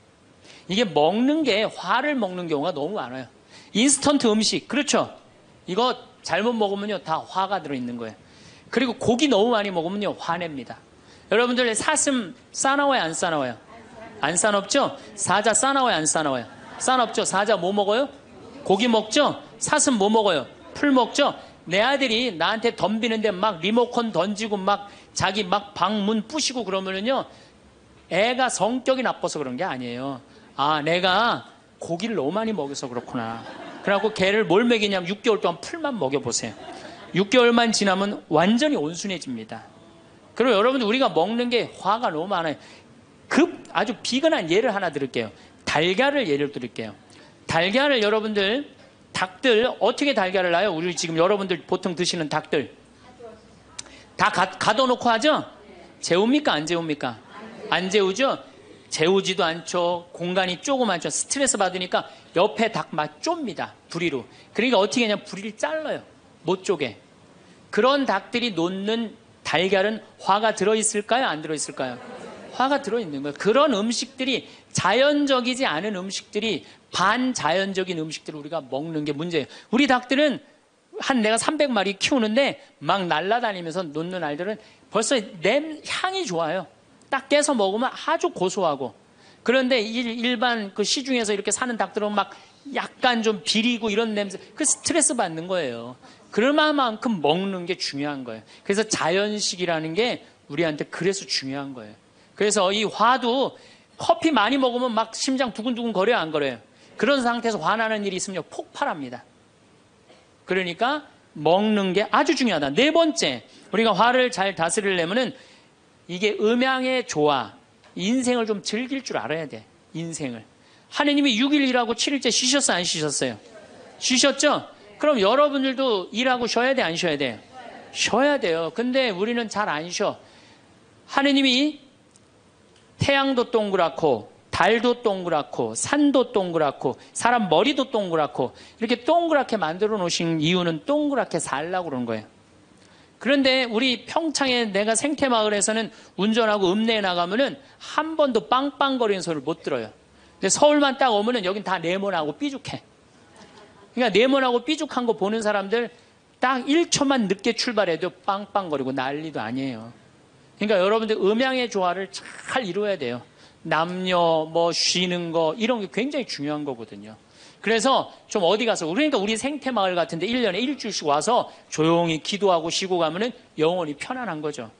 이게 먹는 게 화를 먹는 경우가 너무 많아요. 인스턴트 음식, 그렇죠? 이거 잘못 먹으면요 다 화가 들어있는 거예요. 그리고 고기 너무 많이 먹으면요 화냅니다. 여러분들 사슴 싸나워요, 안 싸나워요? 안 싸납죠? 사자 싸나워요, 안 싸나워요? 싸납죠? 사자 뭐 먹어요? 고기 먹죠? 사슴 뭐 먹어요? 풀 먹죠? 내 아들이 나한테 덤비는데 막 리모컨 던지고 막 자기 막 방문 부시고 그러면은요, 애가 성격이 나빠서 그런 게 아니에요. 아, 내가 고기를 너무 많이 먹여서 그렇구나. 그래갖고 걔를 뭘 먹이냐면 6개월 동안 풀만 먹여보세요. 6개월만 지나면 완전히 온순해집니다. 그리고 여러분들 우리가 먹는 게 화가 너무 많아요. 아주 비근한 예를 하나 드릴게요. 달걀을 예를 드릴게요. 달걀을 여러분들, 닭들 어떻게 달걀을 낳아요? 우리 지금 여러분들 보통 드시는 닭들 다 가둬놓고 하죠? 재웁니까? 안 재웁니까? 안 재우죠? 재우지도 않죠. 공간이 조그맣죠. 스트레스 받으니까 옆에 닭 막 좁니다. 부리로. 그러니까 어떻게 하냐면 부리를 잘라요. 못 쪼개. 그런 닭들이 놓는 달걀은 화가 들어있을까요? 안 들어있을까요? 화가 들어있는 거예요. 그런 음식들이, 자연적이지 않은 음식들이, 반자연적인 음식들을 우리가 먹는 게 문제예요. 우리 닭들은 내가 300마리 키우는데 막 날아다니면서 놓는 알들은 벌써 향이 좋아요. 딱 깨서 먹으면 아주 고소하고. 그런데 일반 그 시중에서 이렇게 사는 닭들은 막 약간 좀 비리고 이런 냄새, 그 스트레스 받는 거예요. 그럴만큼 먹는 게 중요한 거예요. 그래서 자연식이라는 게 우리한테 그래서 중요한 거예요. 그래서 이 화도 커피 많이 먹으면 막 심장 두근두근 거려요, 안 거려요? 그런 상태에서 화나는 일이 있으면 폭발합니다. 그러니까 먹는 게 아주 중요하다. 네 번째, 우리가 화를 잘 다스리려면은 이게 음양의 조화, 인생을 좀 즐길 줄 알아야 돼. 인생을. 하느님이 6일 일하고 7일째 쉬셨어요, 안 쉬셨어요? 쉬셨죠? 그럼 여러분들도 일하고 쉬어야 돼, 안 쉬어야 돼요? 쉬어야 돼요. 근데 우리는 잘 안 쉬어. 하느님이 태양도 동그랗고 달도 동그랗고 산도 동그랗고 사람 머리도 동그랗고 이렇게 동그랗게 만들어 놓으신 이유는 동그랗게 살라고 그러는 거예요. 그런데 우리 평창에 내가 생태마을에서는 운전하고 읍내에 나가면은 한 번도 빵빵거리는 소리를 못 들어요. 근데 서울만 딱 오면은 여긴 다 네모나고 삐죽해. 그러니까 네모나고 삐죽한 거 보는 사람들 딱 1초만 늦게 출발해도 빵빵거리고 난리도 아니에요. 그러니까 여러분들 음양의 조화를 잘 이루어야 돼요. 남녀 뭐 쉬는 거 이런 게 굉장히 중요한 거거든요. 그래서 좀 어디 가서, 그러니까 우리 생태마을 같은데 1년에 일주일씩 와서 조용히 기도하고 쉬고 가면은 영혼이 편안한 거죠.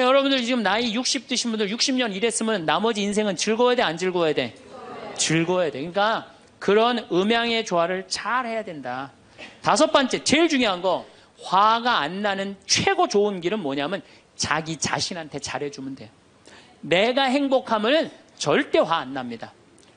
여러분들 지금 나이 60 드신 분들 60년 일했으면 나머지 인생은 즐거워야 돼, 안 즐거워야 돼? 즐거워야 돼. 그러니까 그런 음양의 조화를 잘 해야 된다. 다섯 번째, 제일 중요한 거, 화가 안 나는 최고 좋은 길은 뭐냐면 자기 자신한테 잘해주면 돼요. 내가 행복하면 절대 화 안 납니다.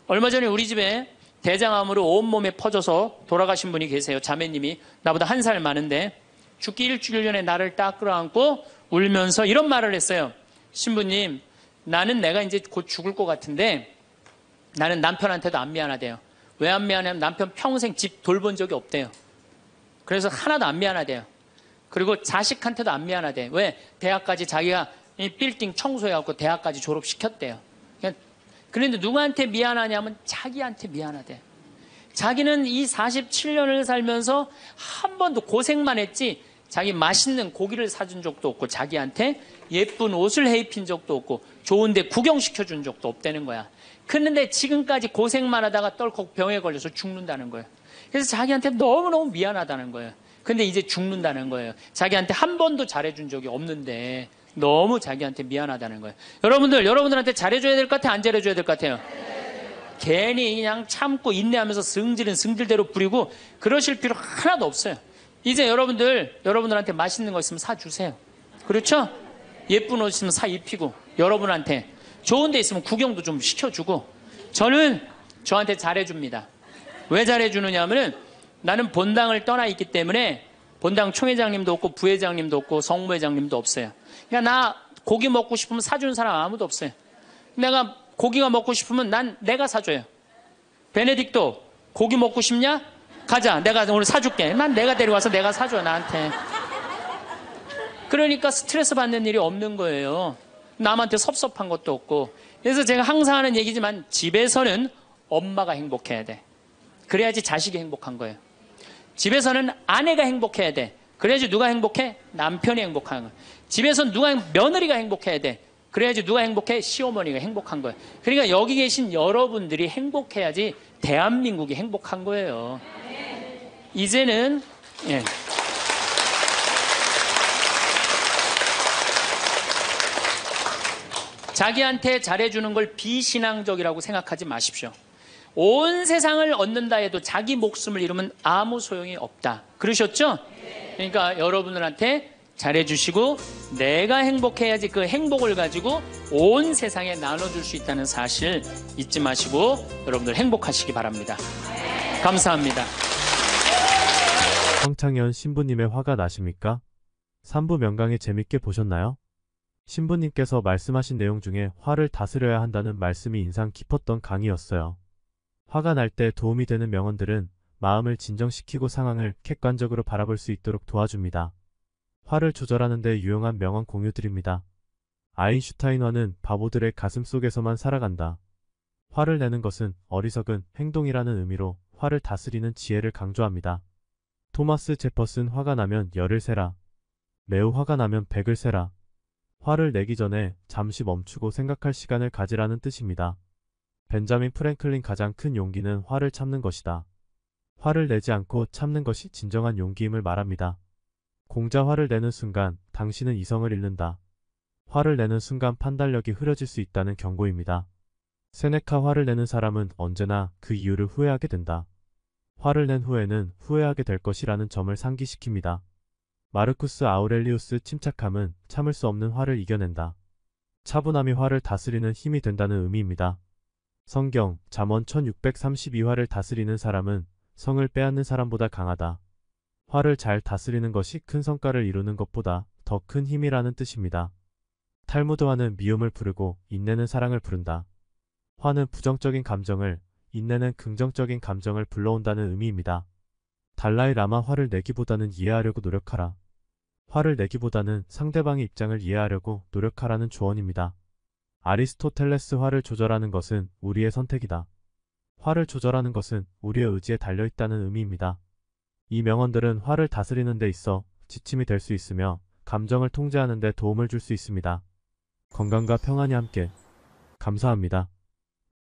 얼마 전에 우리 집에 대장암으로 온몸에 퍼져서 돌아가신 분이 계세요. 자매님이 나보다 1살 많은데 죽기 일주일 전에 나를 딱 끌어안고 울면서 이런 말을 했어요. 신부님, 나는 내가 이제 곧 죽을 것 같은데 나는 남편한테도 안 미안하대요. 왜 안 미안하냐면 남편 평생 집 돌본 적이 없대요. 그래서 하나도 안 미안하대요. 그리고 자식한테도 안 미안하대요. 왜? 대학까지 자기가 이 빌딩 청소해갖고 대학까지 졸업시켰대요. 그런데 누구한테 미안하냐면 자기한테 미안하대. 자기는 이 47년을 살면서 한 번도 고생만 했지 자기 맛있는 고기를 사준 적도 없고 자기한테 예쁜 옷을 해입힌 적도 없고 좋은 데 구경시켜준 적도 없다는 거야. 그런데 지금까지 고생만 하다가 떨컥 병에 걸려서 죽는다는 거예요. 그래서 자기한테 너무너무 미안하다는 거예요. 근데 이제 죽는다는 거예요. 자기한테 한 번도 잘해준 적이 없는데 너무 자기한테 미안하다는 거예요. 여러분들한테 잘해줘야 될 것 같아요? 안 잘해줘야 될 것 같아요? 괜히 그냥 참고 인내하면서 승질은 승질대로 부리고 그러실 필요 하나도 없어요. 이제 여러분들한테 맛있는 거 있으면 사주세요. 그렇죠? 예쁜 옷 있으면 사 입히고 여러분한테 좋은 데 있으면 구경도 좀 시켜주고 저는 저한테 잘해줍니다. 왜 잘해주느냐 하면은 나는 본당을 떠나 있기 때문에 본당 총회장님도 없고 부회장님도 없고 성무회장님도 없어요. 그러니까 나 고기 먹고 싶으면 사주는 사람 아무도 없어요. 내가 고기가 먹고 싶으면 내가 사줘요. 베네딕토 고기 먹고 싶냐? 가자. 내가 오늘 사줄게. 난 내가 데려와서 내가 사줘 나한테. 그러니까 스트레스 받는 일이 없는 거예요. 남한테 섭섭한 것도 없고. 그래서 제가 항상 하는 얘기지만 집에서는 엄마가 행복해야 돼. 그래야지 자식이 행복한 거예요. 집에서는 아내가 행복해야 돼. 그래야지 누가 행복해? 남편이 행복한 거예요. 집에서는 며느리가 행복해야 돼. 그래야지 누가 행복해? 시어머니가 행복한 거예요. 그러니까 여기 계신 여러분들이 행복해야지 대한민국이 행복한 거예요. 이제는 자기한테 잘해주는 걸 비신앙적이라고 생각하지 마십시오. 온 세상을 얻는다 해도 자기 목숨을 잃으면 아무 소용이 없다. 그러셨죠? 그러니까 여러분들한테 잘해주시고 내가 행복해야지 그 행복을 가지고 온 세상에 나눠줄 수 있다는 사실 잊지 마시고 여러분들 행복하시기 바랍니다. 감사합니다. 황창현 신부님의 화가 나십니까? 3부 명강의 재밌게 보셨나요? 신부님께서 말씀하신 내용 중에 화를 다스려야 한다는 말씀이 인상 깊었던 강의였어요. 화가 날 때 도움이 되는 명언들은 마음을 진정시키고 상황을 객관적으로 바라볼 수 있도록 도와줍니다. 화를 조절하는 데 유용한 명언 공유드립니다. 아인슈타인화는 바보들의 가슴 속에서만 살아간다. 화를 내는 것은 어리석은 행동이라는 의미로 화를 다스리는 지혜를 강조합니다. 토마스 제퍼슨 화가 나면 열을 세라. 매우 화가 나면 백을 세라. 화를 내기 전에 잠시 멈추고 생각할 시간을 가지라는 뜻입니다. 벤자민 프랭클린 가장 큰 용기는 화를 참는 것이다. 화를 내지 않고 참는 것이 진정한 용기임을 말합니다. 공자 화를 내는 순간 당신은 이성을 잃는다. 화를 내는 순간 판단력이 흐려질 수 있다는 경고입니다. 세네카 화를 내는 사람은 언제나 그 이유를 후회하게 된다. 화를 낸 후에는 후회하게 될 것이라는 점을 상기시킵니다. 마르쿠스 아우렐리우스 침착함은 참을 수 없는 화를 이겨낸다. 차분함이 화를 다스리는 힘이 된다는 의미입니다. 성경 잠언 1632화를 다스리는 사람은 성을 빼앗는 사람보다 강하다. 화를 잘 다스리는 것이 큰 성과를 이루는 것보다 더 큰 힘이라는 뜻입니다. 탈무드화는 미움을 부르고 인내는 사랑을 부른다. 화는 부정적인 감정을, 인내는 긍정적인 감정을 불러온다는 의미입니다. 달라이 라마 화를 내기보다는 이해하려고 노력하라. 화를 내기보다는 상대방의 입장을 이해하려고 노력하라는 조언입니다. 아리스토텔레스 화를 조절하는 것은 우리의 선택이다. 화를 조절하는 것은 우리의 의지에 달려있다는 의미입니다. 이 명언들은 화를 다스리는 데 있어 지침이 될 수 있으며 감정을 통제하는 데 도움을 줄 수 있습니다. 건강과 평안이 함께. 감사합니다.